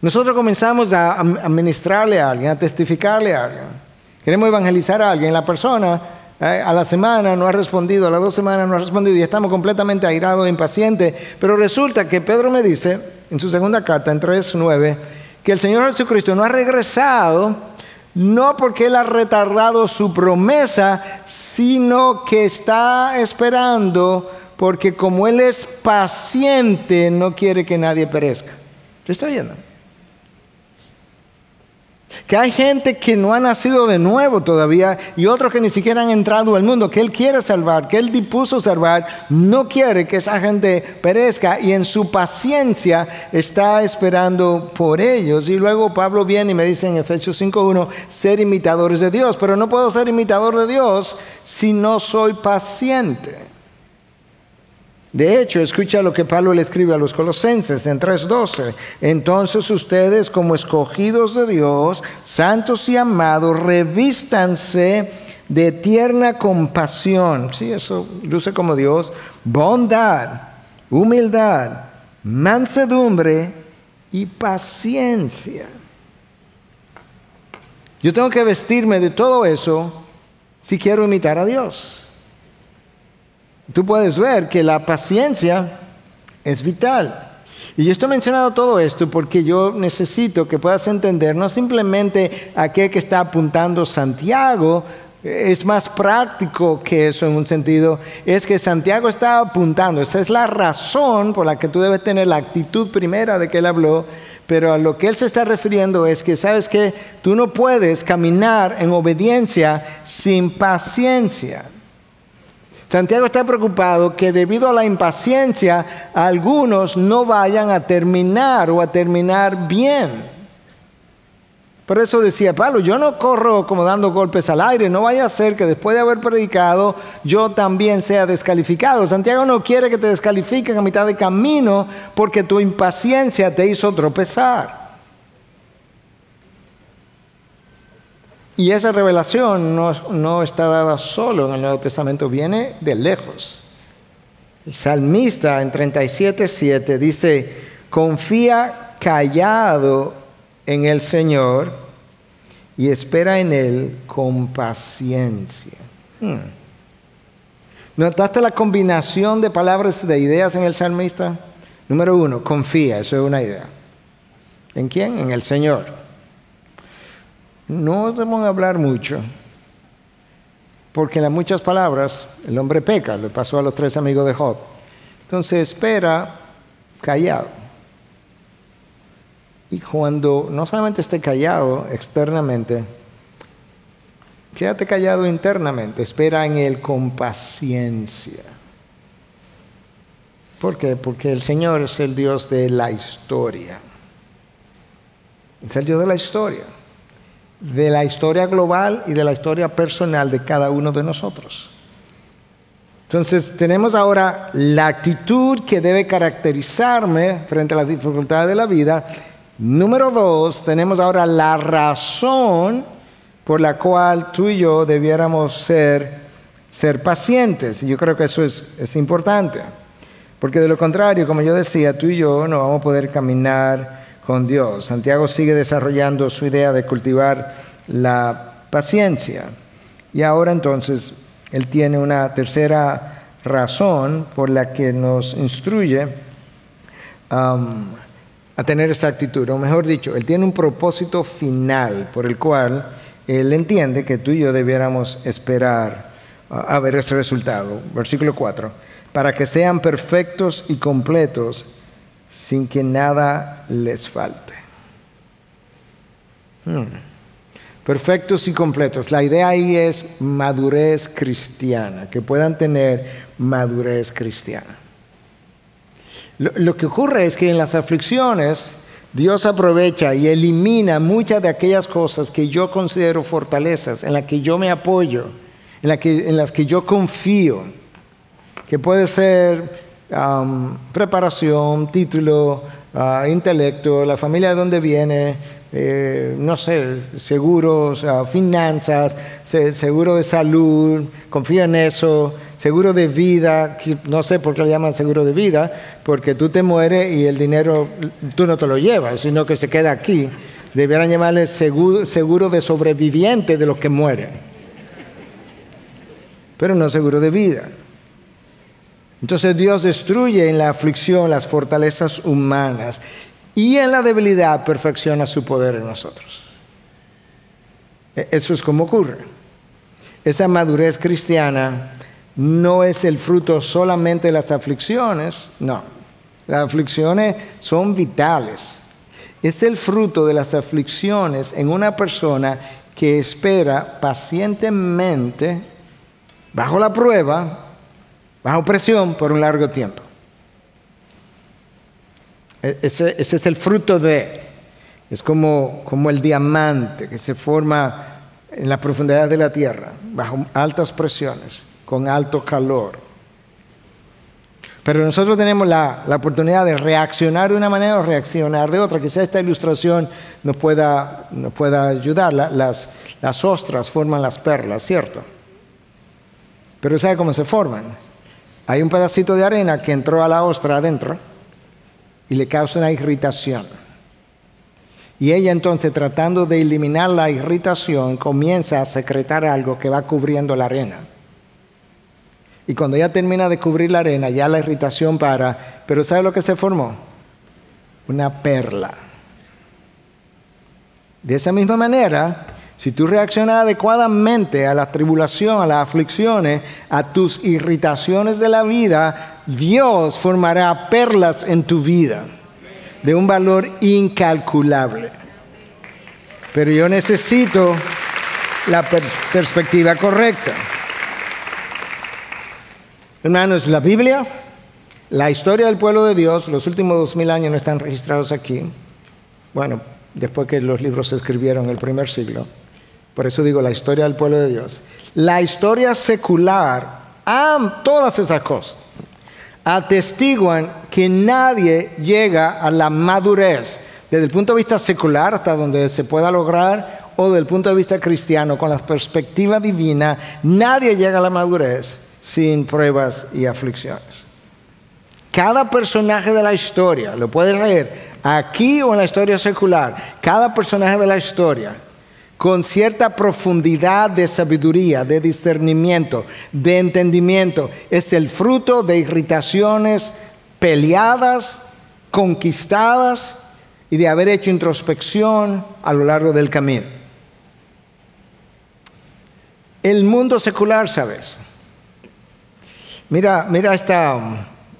Nosotros comenzamos a ministrarle a alguien, a testificarle a alguien. Queremos evangelizar a alguien. La persona a la semana no ha respondido, a las 2 semanas no ha respondido y estamos completamente airados e impacientes. Pero resulta que Pedro me dice, en su segunda carta, en 3:9, que el Señor Jesucristo no ha regresado, no porque Él ha retardado su promesa, sino que está esperando porque como Él es paciente, no quiere que nadie perezca. ¿Te está oyendo? Que hay gente que no ha nacido de nuevo todavía y otros que ni siquiera han entrado al mundo, que Él quiere salvar, que Él dispuso salvar, no quiere que esa gente perezca y en su paciencia está esperando por ellos. Y luego Pablo viene y me dice en Efesios 5:1, ser imitadores de Dios, pero no puedo ser imitador de Dios si no soy paciente. De hecho, escucha lo que Pablo le escribe a los Colosenses en 3:12. Entonces ustedes, como escogidos de Dios, santos y amados, revístanse de tierna compasión. Sí, eso luce como Dios. Bondad, humildad, mansedumbre y paciencia. Yo tengo que vestirme de todo eso si quiero imitar a Dios. Tú puedes ver que la paciencia es vital. Y yo estoy mencionando todo esto porque yo necesito que puedas entender no simplemente a qué que está apuntando Santiago, es más práctico que eso en un sentido, es que Santiago está apuntando, esa es la razón por la que tú debes tener la actitud primera de que él habló, pero a lo que él se está refiriendo es que, ¿sabes qué? Tú no puedes caminar en obediencia sin paciencia. Santiago está preocupado que debido a la impaciencia, algunos no vayan a terminar o a terminar bien. Por eso decía Pablo, yo no corro como dando golpes al aire, no vaya a ser que después de haber predicado yo también sea descalificado. Santiago no quiere que te descalifiquen a mitad de camino porque tu impaciencia te hizo tropezar. Y esa revelación no está dada solo en el Nuevo Testamento, viene de lejos. El salmista en 37:7 dice, confía callado en el Señor y espera en Él con paciencia. ¿Notaste la combinación de palabras, de ideas en el salmista? Número 1, confía, eso es una idea. ¿En quién? En el Señor. No debemos hablar mucho, porque en las muchas palabras el hombre peca, le pasó a los 3 amigos de Job. Entonces espera callado. Y cuando no solamente esté callado externamente, quédate callado internamente, espera en Él con paciencia. ¿Por qué? Porque el Señor es el Dios de la historia. Es el Dios de la historia global y de la historia personal de cada uno de nosotros. Entonces tenemos ahora la actitud que debe caracterizarme frente a las dificultades de la vida. Número 2, tenemos ahora la razón por la cual tú y yo debiéramos ser pacientes. Y yo creo que eso es importante. Porque de lo contrario, como yo decía, tú y yo no vamos a poder caminar con Dios. Santiago sigue desarrollando su idea de cultivar la paciencia. Y ahora entonces él tiene una tercera razón por la que nos instruye a tener esa actitud. O mejor dicho, él tiene un propósito final por el cual él entiende que tú y yo debiéramos esperar a ver ese resultado. Versículo 4. Para que sean perfectos y completos, sin que nada les falte. Perfectos y completos. La idea ahí es madurez cristiana, que puedan tener madurez cristiana. Lo que ocurre es que en las aflicciones Dios aprovecha y elimina muchas de aquellas cosas que yo considero fortalezas, en las que yo me apoyo, en las que yo confío, que puede ser preparación, título, intelecto, la familia de donde viene, no sé, seguros, finanzas, seguro de salud, confío en eso, seguro de vida, que no sé por qué le llaman seguro de vida, porque tú te mueres y el dinero tú no te lo llevas, sino que se queda aquí. Debieran llamarle seguro de sobreviviente de los que mueren, pero no seguro de vida. Entonces Dios destruye en la aflicción las fortalezas humanas y en la debilidad perfecciona su poder en nosotros. Eso es como ocurre. Esa madurez cristiana no es el fruto solamente de las aflicciones, no. Las aflicciones son vitales. Es el fruto de las aflicciones en una persona que espera pacientemente, bajo la prueba, bajo presión por un largo tiempo. Ese es el fruto de. Es como el diamante que se forma en la profundidad de la tierra, bajo altas presiones, con alto calor. Pero nosotros tenemos la oportunidad de reaccionar de una manera o reaccionar de otra. Quizá esta ilustración nos pueda ayudar. Las ostras forman las perlas, ¿cierto? Pero ¿sabe cómo se forman? Hay un pedacito de arena que entró a la ostra adentro y le causa una irritación. Y ella entonces, tratando de eliminar la irritación, comienza a secretar algo que va cubriendo la arena. Y cuando ella termina de cubrir la arena, ya la irritación para. Pero ¿sabe lo que se formó? Una perla. De esa misma manera, si tú reaccionas adecuadamente a la tribulación, a las aflicciones, a tus irritaciones de la vida, Dios formará perlas en tu vida de un valor incalculable. Pero yo necesito la perspectiva correcta. Hermanos, la Biblia, la historia del pueblo de Dios, los últimos 2000 años no están registrados aquí. Bueno, después que los libros se escribieron en el primer siglo. Por eso digo la historia del pueblo de Dios. La historia secular, todas esas cosas, atestiguan que nadie llega a la madurez, desde el punto de vista secular, hasta donde se pueda lograr, o desde el punto de vista cristiano, con la perspectiva divina, nadie llega a la madurez sin pruebas y aflicciones. Cada personaje de la historia, lo puedes leer aquí o en la historia secular, cada personaje de la historia, con cierta profundidad de sabiduría, de discernimiento, de entendimiento, es el fruto de irritaciones peleadas, conquistadas y de haber hecho introspección a lo largo del camino. El mundo secular, ¿sabes? Mira esta,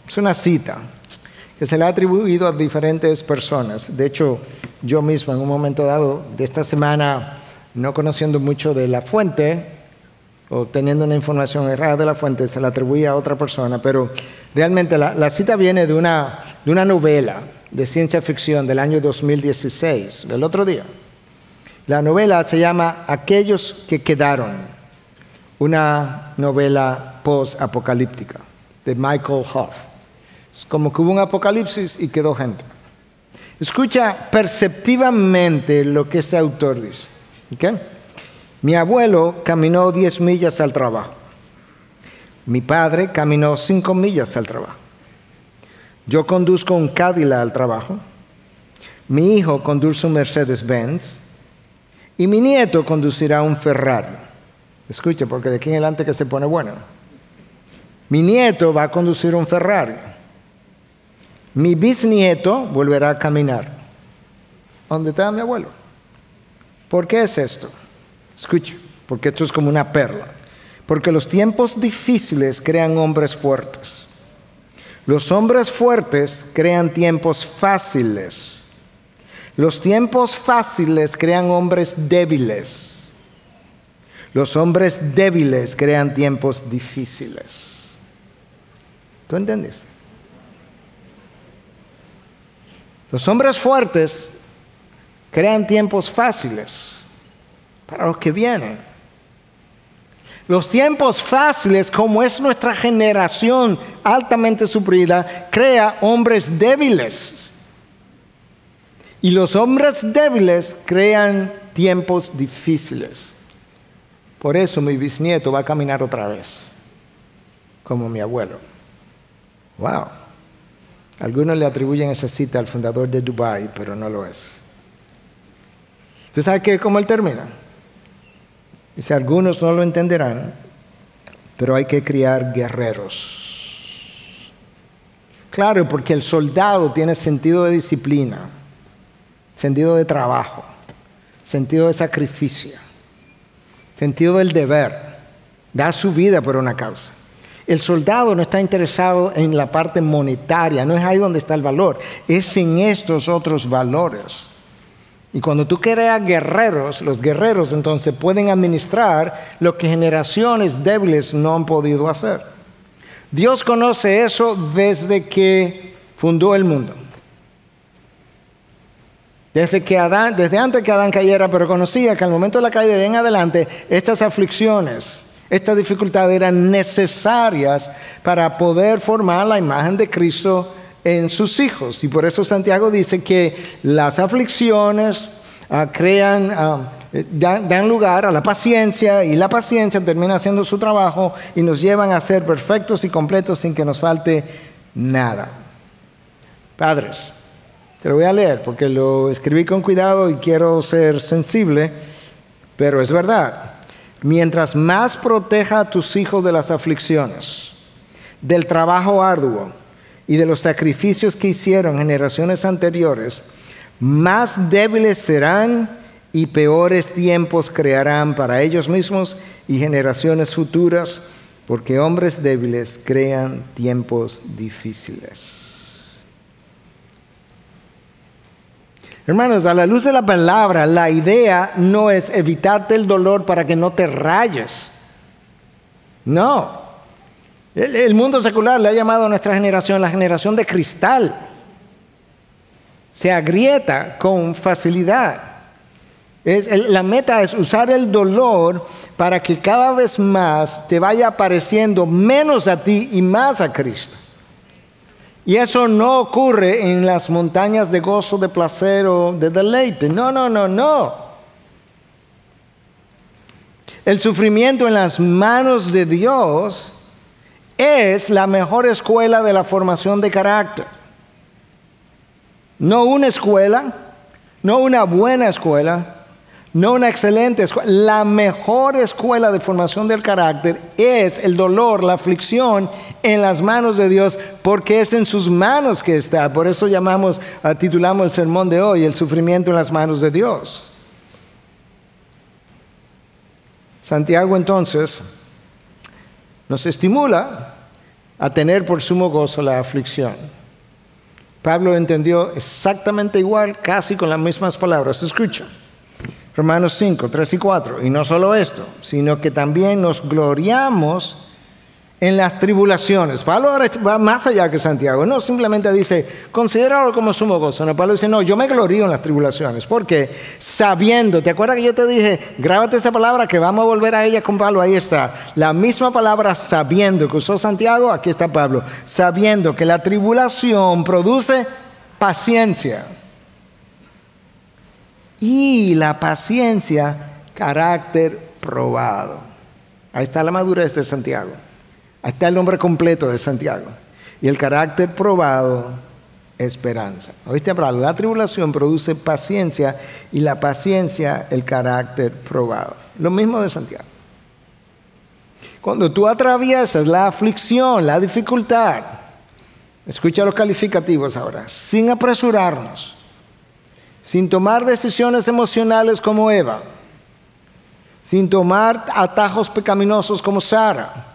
es una cita que se le ha atribuido a diferentes personas. De hecho, yo mismo en un momento dado de esta semana, no conociendo mucho de la fuente, o teniendo una información errada de la fuente, se la atribuía a otra persona, pero realmente la cita viene de una novela de ciencia ficción del año 2016, del otro día. La novela se llama Aquellos que quedaron, una novela post-apocalíptica de Michael Hoff. Es como que hubo un apocalipsis y quedó gente. Escucha perceptivamente lo que este autor dice. ¿Okay? Mi abuelo caminó 10 millas al trabajo. Mi padre caminó 5 millas al trabajo. Yo conduzco un Cadillac al trabajo. Mi hijo conduce un Mercedes-Benz. Y mi nieto conducirá un Ferrari. Escuche, porque de aquí en adelante que se pone bueno. Mi nieto va a conducir un Ferrari. Mi bisnieto volverá a caminar. ¿Dónde está mi abuelo? ¿Por qué es esto? Escuche, porque esto es como una perla. Porque los tiempos difíciles crean hombres fuertes. Los hombres fuertes crean tiempos fáciles. Los tiempos fáciles crean hombres débiles. Los hombres débiles crean tiempos difíciles. ¿Tú entendiste? Los hombres fuertes crean tiempos fáciles para los que vienen. Los tiempos fáciles, como es nuestra generación altamente sufrida, crea hombres débiles. Y los hombres débiles crean tiempos difíciles. Por eso mi bisnieto va a caminar otra vez, como mi abuelo. Wow. Algunos le atribuyen esa cita al fundador de Dubái, pero no lo es. ¿Usted sabe cómo él termina? Dice, algunos no lo entenderán, pero hay que criar guerreros. Claro, porque el soldado tiene sentido de disciplina, sentido de trabajo, sentido de sacrificio, sentido del deber, da su vida por una causa. El soldado no está interesado en la parte monetaria, no es ahí donde está el valor, es en estos otros valores. Y cuando tú creas guerreros, los guerreros entonces pueden administrar lo que generaciones débiles no han podido hacer. Dios conoce eso desde que fundó el mundo. Desde antes que Adán cayera, pero conocía que al momento de la caída de en adelante, estas aflicciones, estas dificultades eran necesarias para poder formar la imagen de Cristo en sus hijos. Y por eso Santiago dice que las aflicciones dan lugar a la paciencia, y la paciencia termina haciendo su trabajo y nos llevan a ser perfectos y completos sin que nos falte nada. Padres, te lo voy a leer porque lo escribí con cuidado y quiero ser sensible, pero es verdad. Mientras más proteja a tus hijos de las aflicciones, del trabajo arduo y de los sacrificios que hicieron generaciones anteriores, más débiles serán y peores tiempos crearán para ellos mismos y generaciones futuras, porque hombres débiles crean tiempos difíciles. Hermanos, a la luz de la palabra, la idea no es evitarte el dolor para que no te rayes. No. El mundo secular le ha llamado a nuestra generación la generación de cristal. Se agrieta con facilidad. La meta es usar el dolor para que cada vez más te vaya pareciendo menos a ti y más a Cristo. Y eso no ocurre en las montañas de gozo, de placer o de deleite. No. El sufrimiento en las manos de Dios es la mejor escuela de la formación de carácter. No una escuela, no una buena escuela, no una excelente escuela. La mejor escuela de formación del carácter es el dolor, la aflicción en las manos de Dios, porque es en sus manos que está. Por eso titulamos el sermón de hoy, el sufrimiento en las manos de Dios. Santiago entonces nos estimula a tener por sumo gozo la aflicción. Pablo entendió exactamente igual, casi con las mismas palabras. Escucha, Romanos 5, 3 y 4. Y no solo esto, sino que también nos gloriamos en las tribulaciones. Pablo ahora va más allá que Santiago. No simplemente dice, considéralo como sumo gozo. No, Pablo dice, no, yo me glorío en las tribulaciones. ¿Por qué? Sabiendo, ¿te acuerdas que yo te dije, grábate esa palabra que vamos a volver a ella con Pablo? Ahí está. La misma palabra sabiendo que usó Santiago, aquí está Pablo. Sabiendo que la tribulación produce paciencia. Y la paciencia, carácter probado. Ahí está la madurez de Santiago. Ahí está el nombre completo de Santiago. Y el carácter probado, esperanza. ¿Oíste hablar? La tribulación produce paciencia y la paciencia, el carácter probado. Lo mismo de Santiago. Cuando tú atraviesas la aflicción, la dificultad, escucha los calificativos ahora, sin apresurarnos, sin tomar decisiones emocionales como Eva, sin tomar atajos pecaminosos como Sara,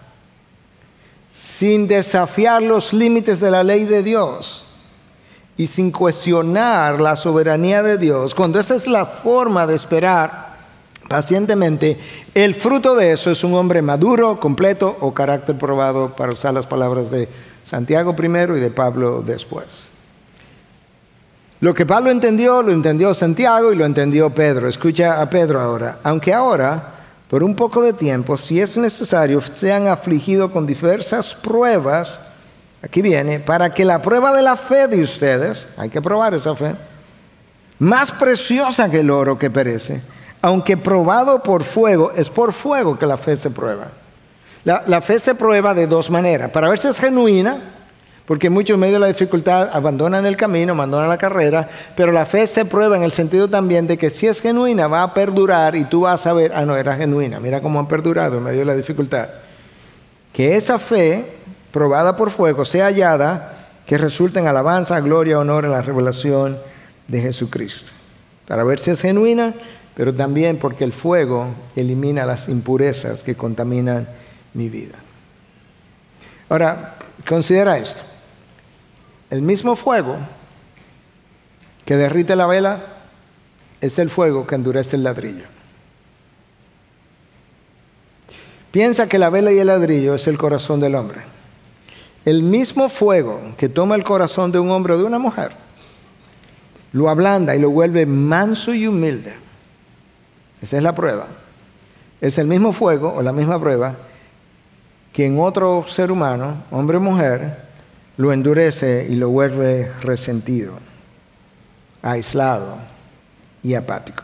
sin desafiar los límites de la ley de Dios y sin cuestionar la soberanía de Dios, cuando esa es la forma de esperar pacientemente, el fruto de eso es un hombre maduro, completo o carácter probado, para usar las palabras de Santiago primero y de Pablo después. Lo que Pablo entendió, lo entendió Santiago y lo entendió Pedro. Escucha a Pedro ahora. Aunque ahora, por un poco de tiempo, si es necesario, sean afligidos con diversas pruebas, aquí viene, para que la prueba de la fe de ustedes, hay que probar esa fe, más preciosa que el oro que perece, aunque probado por fuego, es por fuego que la fe se prueba. La fe se prueba de dos maneras, para ver si es genuina, porque muchos en medio de la dificultad abandonan el camino, abandonan la carrera, pero la fe se prueba en el sentido también de que si es genuina va a perdurar y tú vas a saber, no, era genuina, mira cómo han perdurado en medio de la dificultad. Que esa fe, probada por fuego, sea hallada, que resulte en alabanza, gloria, honor en la revelación de Jesucristo. Para ver si es genuina, pero también porque el fuego elimina las impurezas que contaminan mi vida. Ahora, considera esto. El mismo fuego que derrite la vela es el fuego que endurece el ladrillo. Piensa que la vela y el ladrillo es el corazón del hombre. El mismo fuego que toma el corazón de un hombre o de una mujer, lo ablanda y lo vuelve manso y humilde. Esa es la prueba. Es el mismo fuego o la misma prueba que en otro ser humano, hombre o mujer, lo endurece y lo vuelve resentido, aislado y apático.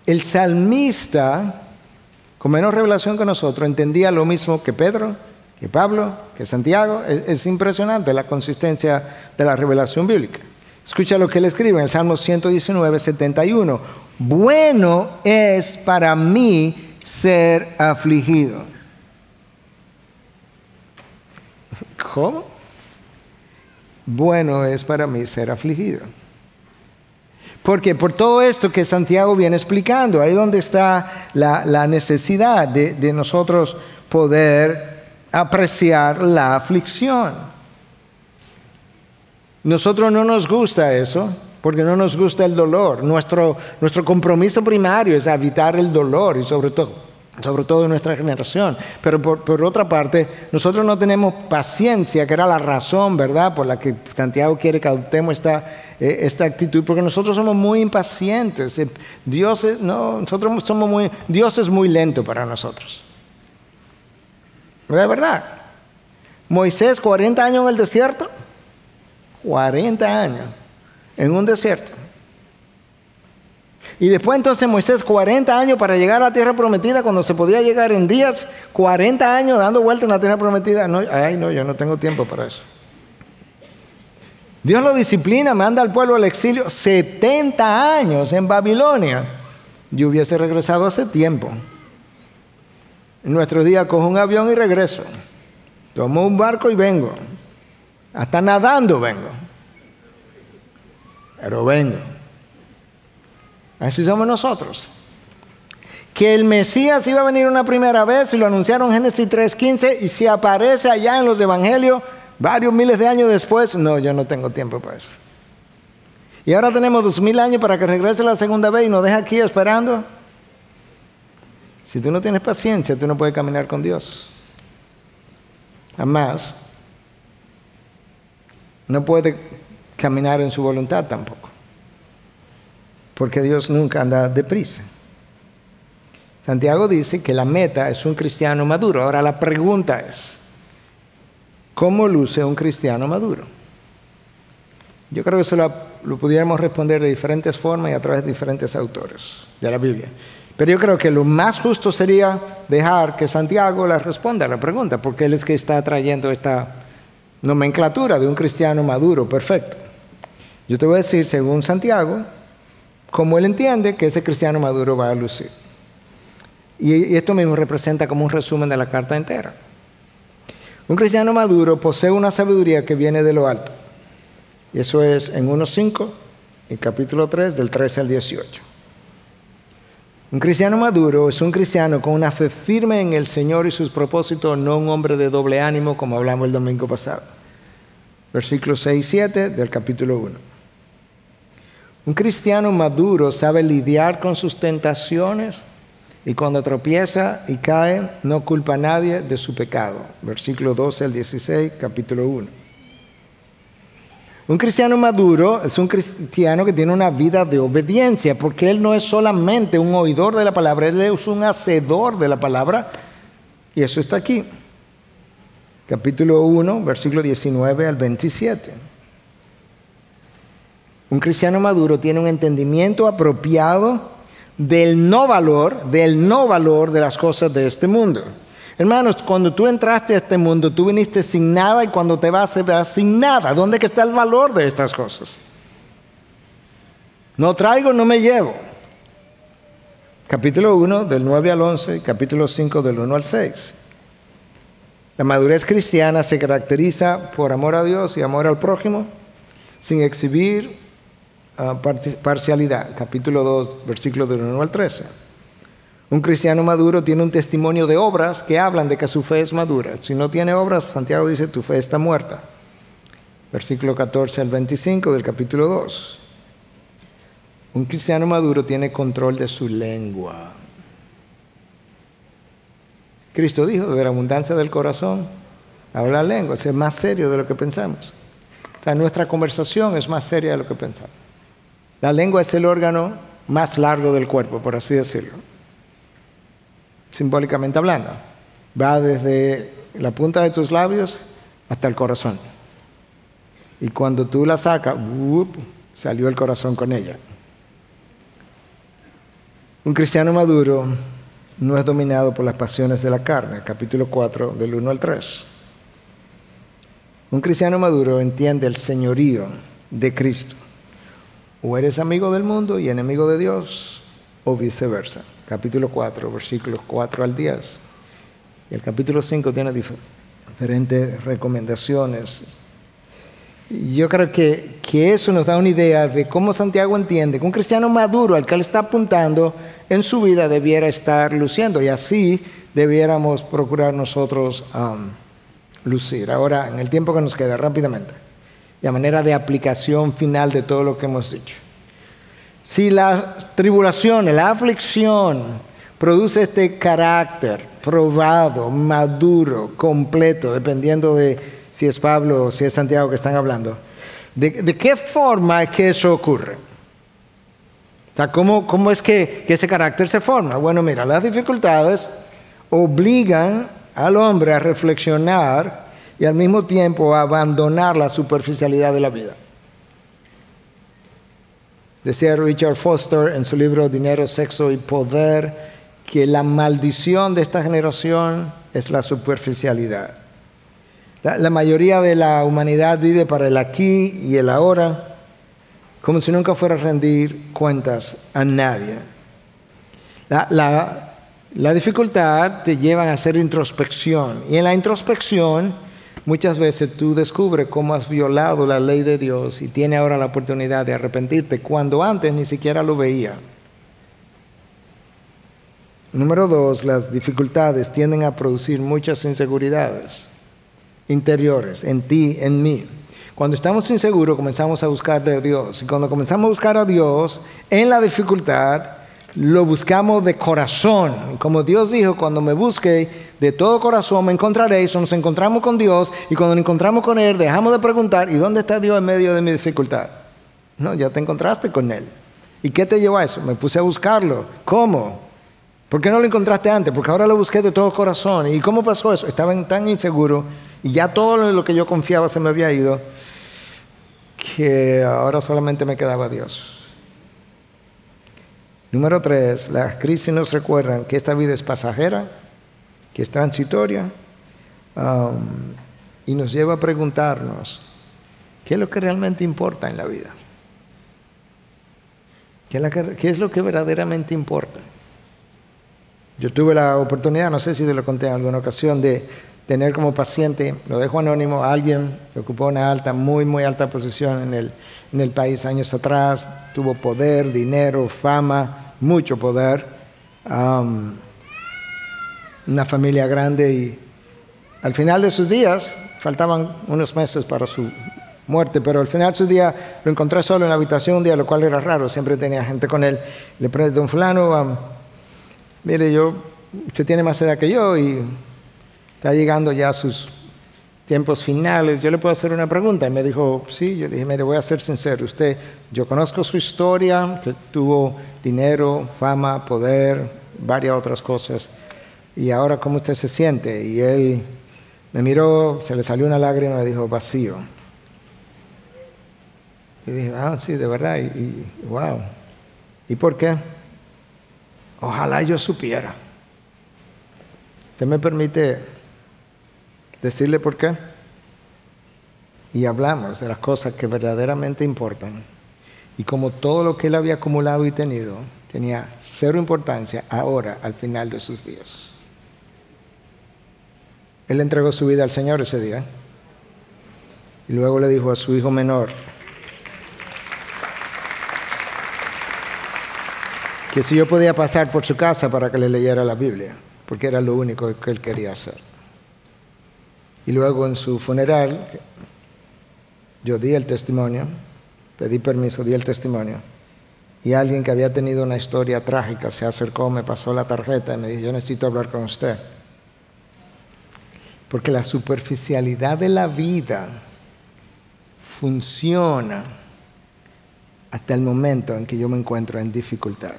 El salmista, con menos revelación que nosotros, entendía lo mismo que Pedro, que Pablo, que Santiago. Es impresionante la consistencia de la revelación bíblica. Escucha lo que él escribe en el Salmo 119, 71. Bueno es para mí ser afligido. ¿Cómo? Bueno es para mí ser afligido. Porque por todo esto que Santiago viene explicando, ahí donde está la necesidad de nosotros poder apreciar la aflicción. Nosotros no nos gusta eso, porque no nos gusta el dolor. Nuestro compromiso primario es evitar el dolor y sobre todo en nuestra generación. Pero por otra parte, nosotros no tenemos paciencia, que era la razón, ¿verdad?, por la que Santiago quiere que adoptemos esta actitud, porque nosotros somos muy impacientes. Dios es muy lento para nosotros. ¿Es verdad? Moisés, 40 años en el desierto. 40 años en un desierto. Y después entonces Moisés 40 años para llegar a la tierra prometida, cuando se podía llegar en días, 40 años dando vuelta en la tierra prometida. No, yo no tengo tiempo para eso. Dios lo disciplina, manda al pueblo al exilio 70 años en Babilonia. Yo hubiese regresado hace tiempo. En nuestros días cojo un avión y regreso. Tomo un barco y vengo. Hasta nadando vengo. Pero vengo. Así somos nosotros. Que el Mesías iba a venir una primera vez y lo anunciaron en Génesis 3:15 y si aparece allá en los evangelios varios miles de años después, no, yo no tengo tiempo para eso. Y ahora tenemos 2000 años para que regrese la segunda vez y nos deja aquí esperando. Si tú no tienes paciencia, tú no puedes caminar con Dios. Jamás. No puede caminar en su voluntad tampoco. Porque Dios nunca anda deprisa. Santiago dice que la meta es un cristiano maduro. Ahora la pregunta es, ¿cómo luce un cristiano maduro? Yo creo que eso lo pudiéramos responder de diferentes formas y a través de diferentes autores de la Biblia. Pero yo creo que lo más justo sería dejar que Santiago le responda a la pregunta, porque él es que está trayendo esta nomenclatura de un cristiano maduro, perfecto. Yo te voy a decir, según Santiago, cómo él entiende que ese cristiano maduro va a lucir. Y esto mismo representa como un resumen de la carta entera. Un cristiano maduro posee una sabiduría que viene de lo alto. Y eso es en 1:5, en capítulo 3, del 13 al 18. Un cristiano maduro es un cristiano con una fe firme en el Señor y sus propósitos, no un hombre de doble ánimo, como hablamos el domingo pasado. Versículos 6 y 7 del capítulo 1. Un cristiano maduro sabe lidiar con sus tentaciones y cuando tropieza y cae, no culpa a nadie de su pecado. Versículo 12 al 16, capítulo 1. Un cristiano maduro es un cristiano que tiene una vida de obediencia, porque él no es solamente un oidor de la palabra, él es un hacedor de la palabra, y eso está aquí. Capítulo 1, versículo 19 al 27. Un cristiano maduro tiene un entendimiento apropiado del no valor de las cosas de este mundo. Hermanos, cuando tú entraste a este mundo, tú viniste sin nada y cuando te vas sin nada. ¿Dónde está el valor de estas cosas? No traigo, no me llevo. Capítulo 1, del 9 al 11, capítulo 5, del 1 al 6. La madurez cristiana se caracteriza por amor a Dios y amor al prójimo, sin exhibir parcialidad. Capítulo 2, versículos del 1 al 13. Un cristiano maduro tiene un testimonio de obras que hablan de que su fe es madura. Si no tiene obras, Santiago dice, tu fe está muerta. Versículo 14 al 25 del capítulo 2. Un cristiano maduro tiene control de su lengua. Cristo dijo, de la abundancia del corazón habla la lengua. Es más serio de lo que pensamos. O sea, nuestra conversación es más seria de lo que pensamos. La lengua es el órgano más largo del cuerpo, por así decirlo. Simbólicamente hablando, va desde la punta de tus labios hasta el corazón. Y cuando tú la sacas, salió el corazón con ella. Un cristiano maduro no es dominado por las pasiones de la carne, capítulo 4, del 1 al 3. Un cristiano maduro entiende el señorío de Cristo. O eres amigo del mundo y enemigo de Dios, o viceversa. Capítulo 4, versículos 4 al 10. Y el capítulo 5 tiene diferentes recomendaciones. Y yo creo que eso nos da una idea de cómo Santiago entiende que un cristiano maduro al que él está apuntando en su vida debiera estar luciendo. Y así debiéramos procurar nosotros lucir. Ahora, en el tiempo que nos queda, rápidamente, y a manera de aplicación final de todo lo que hemos dicho. Si la tribulación, la aflicción produce este carácter probado, maduro, completo, dependiendo de si es Pablo o si es Santiago que están hablando, ¿de qué forma es que eso ocurre? O sea, ¿cómo es que ese carácter se forma? Bueno, mira, las dificultades obligan al hombre a reflexionar y al mismo tiempo a abandonar la superficialidad de la vida. Decía Richard Foster en su libro Dinero, Sexo y Poder que la maldición de esta generación es la superficialidad. La mayoría de la humanidad vive para el aquí y el ahora, como si nunca fuera a rendir cuentas a nadie. La dificultad te lleva a hacer introspección, y en la introspección muchas veces tú descubres cómo has violado la ley de Dios y tienes ahora la oportunidad de arrepentirte cuando antes ni siquiera lo veía. Número 2, las dificultades tienden a producir muchas inseguridades interiores en ti, en mí. Cuando estamos inseguros comenzamos a buscar de Dios, y cuando comenzamos a buscar a Dios en la dificultad, lo buscamos de corazón. Como Dios dijo, cuando me busque de todo corazón me encontraréis. Nos encontramos con Dios, y cuando nos encontramos con Él dejamos de preguntar ¿y dónde está Dios en medio de mi dificultad? No, ya te encontraste con Él. ¿Y qué te llevó a eso? Me puse a buscarlo. ¿Cómo? ¿Por qué no lo encontraste antes? Porque ahora lo busqué de todo corazón. ¿Y cómo pasó eso? Estaba tan inseguro y ya todo lo que yo confiaba se me había ido, que ahora solamente me quedaba Dios. Número 3, las crisis nos recuerdan que esta vida es pasajera, que es transitoria, y nos lleva a preguntarnos, ¿qué es lo que realmente importa en la vida? ¿Qué es lo que verdaderamente importa? Yo tuve la oportunidad, no sé si te lo conté en alguna ocasión, de tener como paciente, lo dejo anónimo, a alguien que ocupó una muy alta posición en el país años atrás, tuvo poder, dinero, fama, mucho poder, una familia grande, y al final de sus días, faltaban unos meses para su muerte, pero al final de sus días lo encontré solo en la habitación un día, lo cual era raro, siempre tenía gente con él. Le pregunté, don fulano, mire, usted tiene más edad que yo y está llegando ya a sus tiempos finales, yo le puedo hacer una pregunta. Y me dijo, sí. Yo le dije, mire, voy a ser sincero. Yo conozco su historia, usted tuvo dinero, fama, poder, varias otras cosas. Y ahora, ¿cómo usted se siente? Y él me miró, se le salió una lágrima y me dijo, vacío. Y dije, sí, de verdad, y wow. ¿Y por qué? Ojalá yo supiera. ¿Usted me permite decirle por qué? Y hablamos de las cosas que verdaderamente importan. Y como todo lo que él había acumulado y tenido tenía cero importancia ahora, al final de sus días. Él entregó su vida al Señor ese día. Y luego le dijo a su hijo menor que si yo podía pasar por su casa para que le leyera la Biblia, porque era lo único que él quería hacer. Y luego en su funeral, yo di el testimonio, pedí permiso, di el testimonio, y alguien que había tenido una historia trágica se acercó, me pasó la tarjeta y me dijo, yo necesito hablar con usted. Porque la superficialidad de la vida funciona hasta el momento en que yo me encuentro en dificultad.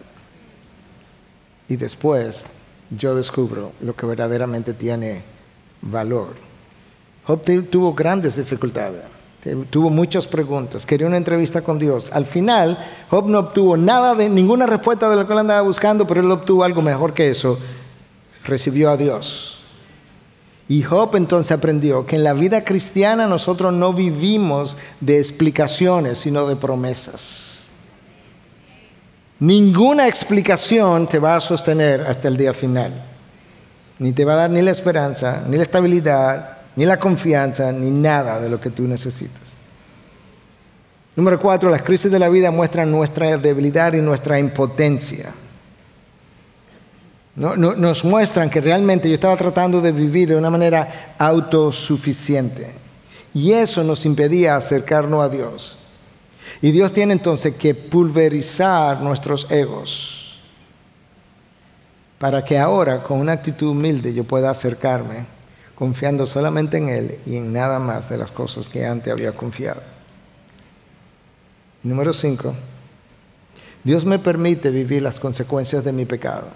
Y después yo descubro lo que verdaderamente tiene valor. Job tuvo grandes dificultades, tuvo muchas preguntas, quería una entrevista con Dios. Al final, Job no obtuvo ninguna respuesta de lo que él andaba buscando, pero él obtuvo algo mejor que eso. Recibió a Dios. Y Job entonces aprendió que en la vida cristiana nosotros no vivimos de explicaciones, sino de promesas. Ninguna explicación te va a sostener hasta el día final. Ni te va a dar ni la esperanza, ni la estabilidad, ni la confianza, ni nada de lo que tú necesitas. Número 4, las crisis de la vida muestran nuestra debilidad y nuestra impotencia. Nos muestran que realmente yo estaba tratando de vivir de una manera autosuficiente. Y eso nos impedía acercarnos a Dios. Y Dios tiene entonces que pulverizar nuestros egos para que ahora, con una actitud humilde, yo pueda acercarme, confiando solamente en Él y en nada más de las cosas que antes había confiado. Número 5. Dios me permite vivir las consecuencias de mi pecado.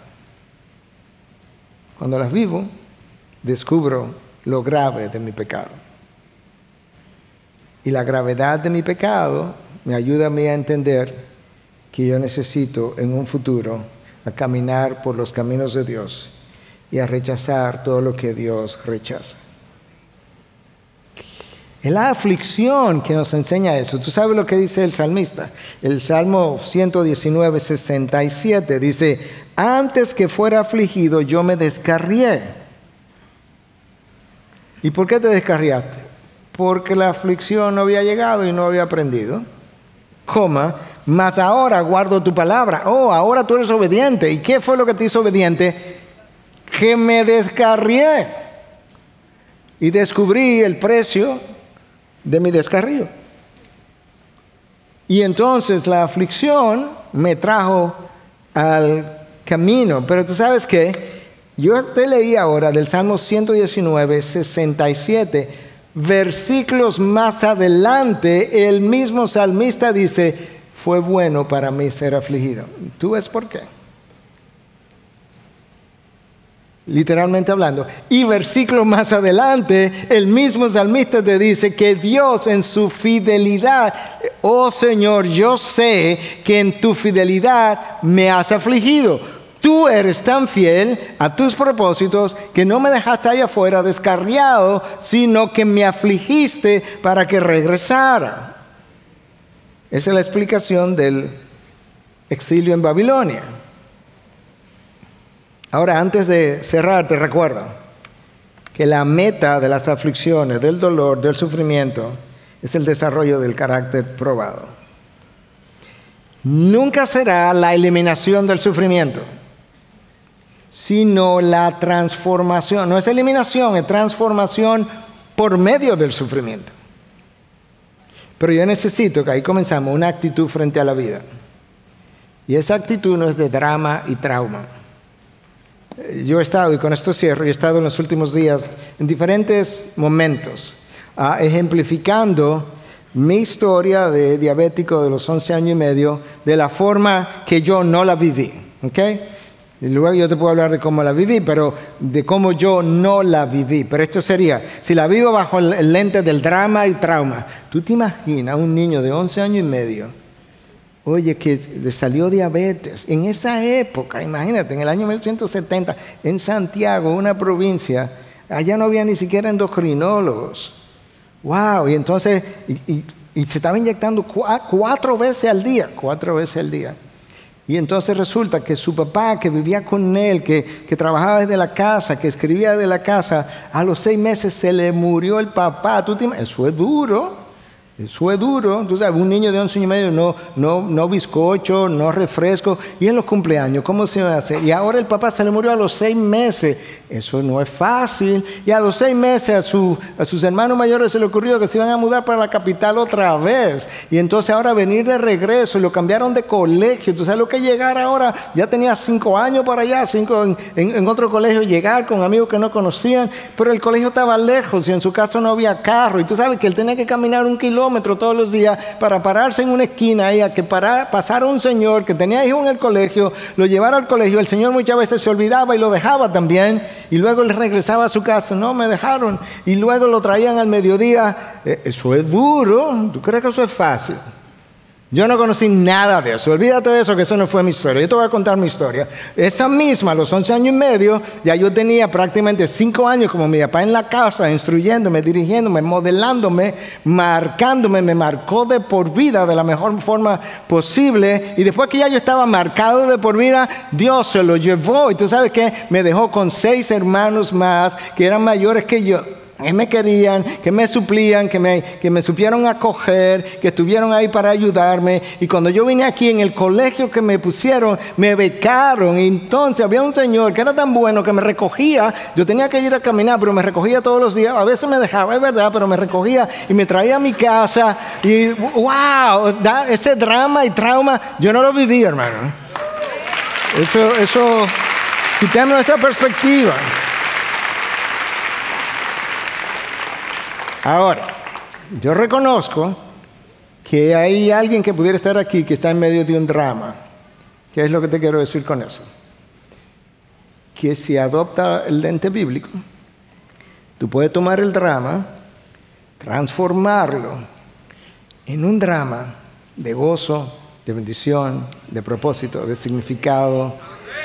Cuando las vivo, descubro lo grave de mi pecado. Y la gravedad de mi pecado me ayuda a mí a entender que yo necesito en un futuro a caminar por los caminos de Dios y a rechazar todo lo que Dios rechaza. Es la aflicción que nos enseña eso. ¿Tú sabes lo que dice el salmista? El Salmo 119, 67 dice, antes que fuera afligido yo me descarrié. ¿Y por qué te descarriaste? Porque la aflicción no había llegado y no había aprendido. Mas ahora guardo tu palabra. Ahora tú eres obediente. ¿Y qué fue lo que te hizo obediente? Que me descarrié. Y descubrí el precio de mi descarrío. Y entonces la aflicción me trajo al camino. Pero tú sabes qué, yo te leí ahora del Salmo 119, 67, versículos más adelante, el mismo salmista dice, fue bueno para mí ser afligido. ¿Tú ves por qué? Literalmente hablando. Y versículo más adelante, el mismo salmista te dice que Dios en su fidelidad, oh Señor, yo sé que en tu fidelidad me has afligido. Tú eres tan fiel a tus propósitos que no me dejaste allá afuera descarriado, sino que me afligiste para que regresara. Esa es la explicación del exilio en Babilonia. Ahora, antes de cerrar, te recuerdo que la meta de las aflicciones, del dolor, del sufrimiento, es el desarrollo del carácter probado. Nunca será la eliminación del sufrimiento, sino la transformación. No es eliminación, es transformación por medio del sufrimiento. Pero yo necesito, que ahí comenzamos, una actitud frente a la vida. Y esa actitud no es de drama y trauma. yo he estado, y con esto cierro, he estado en los últimos días en diferentes momentos ejemplificando mi historia de diabético de los 11 años y medio de la forma que yo no la viví, ¿ok? Y luego yo te puedo hablar de cómo la viví, pero de cómo yo no la viví. Pero esto sería, si la vivo bajo el lente del drama y trauma, ¿tú te imaginas un niño de 11 años y medio, oye, que le salió diabetes? En esa época, imagínate, en el año 1970, en Santiago, una provincia, allá no había ni siquiera endocrinólogos. ¡Wow! Y entonces, y se estaba inyectando 4 veces al día, 4 veces al día. Y entonces resulta que su papá, que vivía con él, que trabajaba desde la casa, que escribía desde la casa, a los 6 meses se le murió el papá. Eso es duro. Eso es duro. Tú sabes, un niño de 11 años y medio no bizcocho, no refresco. Y en los cumpleaños, ¿cómo se hace? Y ahora el papá se le murió a los 6 meses. Eso no es fácil. Y a los 6 meses a sus hermanos mayores se le ocurrió que se iban a mudar para la capital otra vez. Y entonces ahora venir de regreso, y lo cambiaron de colegio. Tú sabes lo que llegar ahora, ya tenía 5 años por allá, 5 en otro colegio, llegar con amigos que no conocían, pero el colegio estaba lejos y en su casa no había carro. Y tú sabes que él tenía que caminar 1 kilómetro todos los días para pararse en una esquina ahí a que pasara un señor que tenía hijos en el colegio, lo llevara al colegio. El señor muchas veces se olvidaba y lo dejaba también, y luego él regresaba a su casa. No, me dejaron. Y luego lo traían al mediodía. Eso es duro. ¿Tú crees que eso es fácil? Yo no conocí nada de eso. Olvídate de eso, que eso no fue mi historia. Yo te voy a contar mi historia. Esa misma, a los 11 años y medio, ya yo tenía prácticamente 5 años como mi papá en la casa, instruyéndome, dirigiéndome, modelándome, marcándome. Me marcó de por vida de la mejor forma posible. Y después que ya yo estaba marcado de por vida, Dios se lo llevó. Y tú sabes qué, me dejó con 6 hermanos más que eran mayores que yo, que me querían, que me suplían, que me supieron acoger, que estuvieron ahí para ayudarme. Y cuando yo vine aquí, en el colegio que me pusieron, me becaron. Y entonces había un señor que era tan bueno que me recogía. Yo tenía que ir a caminar, pero me recogía todos los días. A veces me dejaba, es verdad, pero me recogía y me traía a mi casa. Y wow, ese drama y trauma, yo no lo viví, hermano. Eso, quitando esa perspectiva. Ahora, yo reconozco que hay alguien que pudiera estar aquí que está en medio de un drama. ¿Qué es lo que te quiero decir con eso? Que si adopta el lente bíblico, tú puedes tomar el drama, transformarlo en un drama de gozo, de bendición, de propósito, de significado,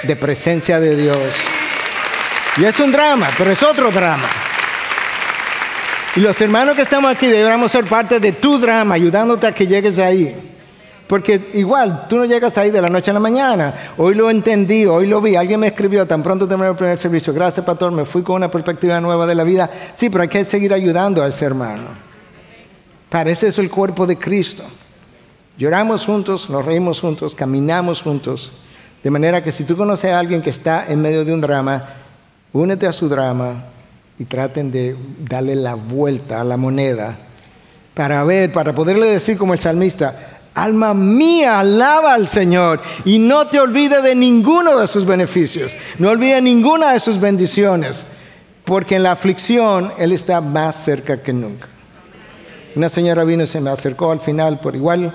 de presencia de Dios. Y es un drama, pero es otro drama. Y los hermanos que estamos aquí deberíamos ser parte de tu drama, ayudándote a que llegues ahí. Porque igual, tú no llegas ahí de la noche a la mañana. Hoy lo entendí, hoy lo vi. Alguien me escribió, tan pronto terminé el primer servicio: gracias, pastor, me fui con una perspectiva nueva de la vida. Sí, pero hay que seguir ayudando a ese hermano. Parece eso el cuerpo de Cristo. Lloramos juntos, nos reímos juntos, caminamos juntos. De manera que si tú conoces a alguien que está en medio de un drama, únete a su drama y traten de darle la vuelta a la moneda para poderle decir como el salmista: alma mía, alaba al Señor y no te olvides de ninguno de sus beneficios, no olvides ninguna de sus bendiciones, porque en la aflicción Él está más cerca que nunca. Una señora vino y se me acercó al final por igual.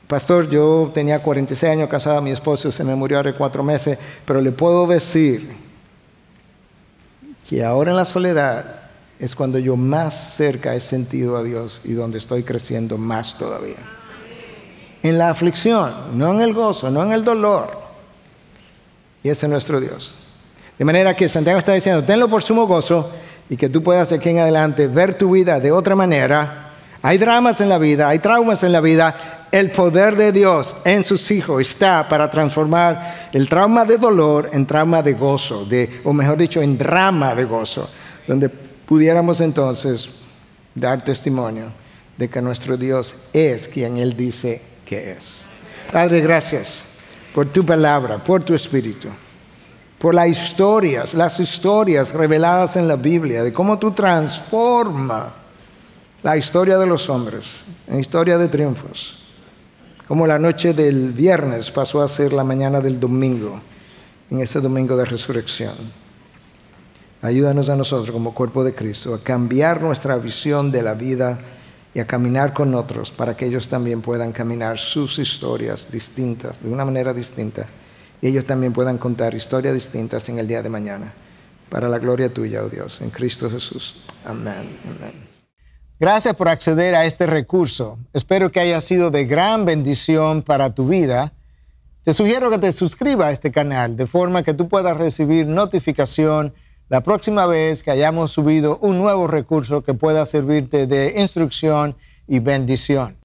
Pastor, yo tenía 46 años casada, mi esposo se me murió hace 4 meses, pero le puedo decir que ahora en la soledad es cuando yo más cerca he sentido a Dios y donde estoy creciendo más todavía. En la aflicción, no en el gozo, no en el dolor. Y ese es nuestro Dios. De manera que Santiago está diciendo: tenlo por sumo gozo, y que tú puedas de aquí en adelante ver tu vida de otra manera. Hay dramas en la vida, hay traumas en la vida. El poder de Dios en sus hijos está para transformar el trauma de dolor en trauma de gozo, o mejor dicho, en drama de gozo, donde pudiéramos entonces dar testimonio de que nuestro Dios es quien Él dice que es. Padre, gracias por tu palabra, por tu Espíritu, por las historias reveladas en la Biblia, de cómo tú transformas la historia de los hombres en historia de triunfos. Como la noche del viernes pasó a ser la mañana del domingo. en este domingo de resurrección. Ayúdanos a nosotros como cuerpo de Cristo a cambiar nuestra visión de la vida y a caminar con otros para que ellos también puedan caminar sus historias distintas, de una manera distinta, y ellos también puedan contar historias distintas en el día de mañana. Para la gloria tuya, oh Dios, en Cristo Jesús. Amén. Amén. Gracias por acceder a este recurso. Espero que haya sido de gran bendición para tu vida. Te sugiero que te suscribas a este canal de forma que tú puedas recibir notificación la próxima vez que hayamos subido un nuevo recurso que pueda servirte de instrucción y bendición.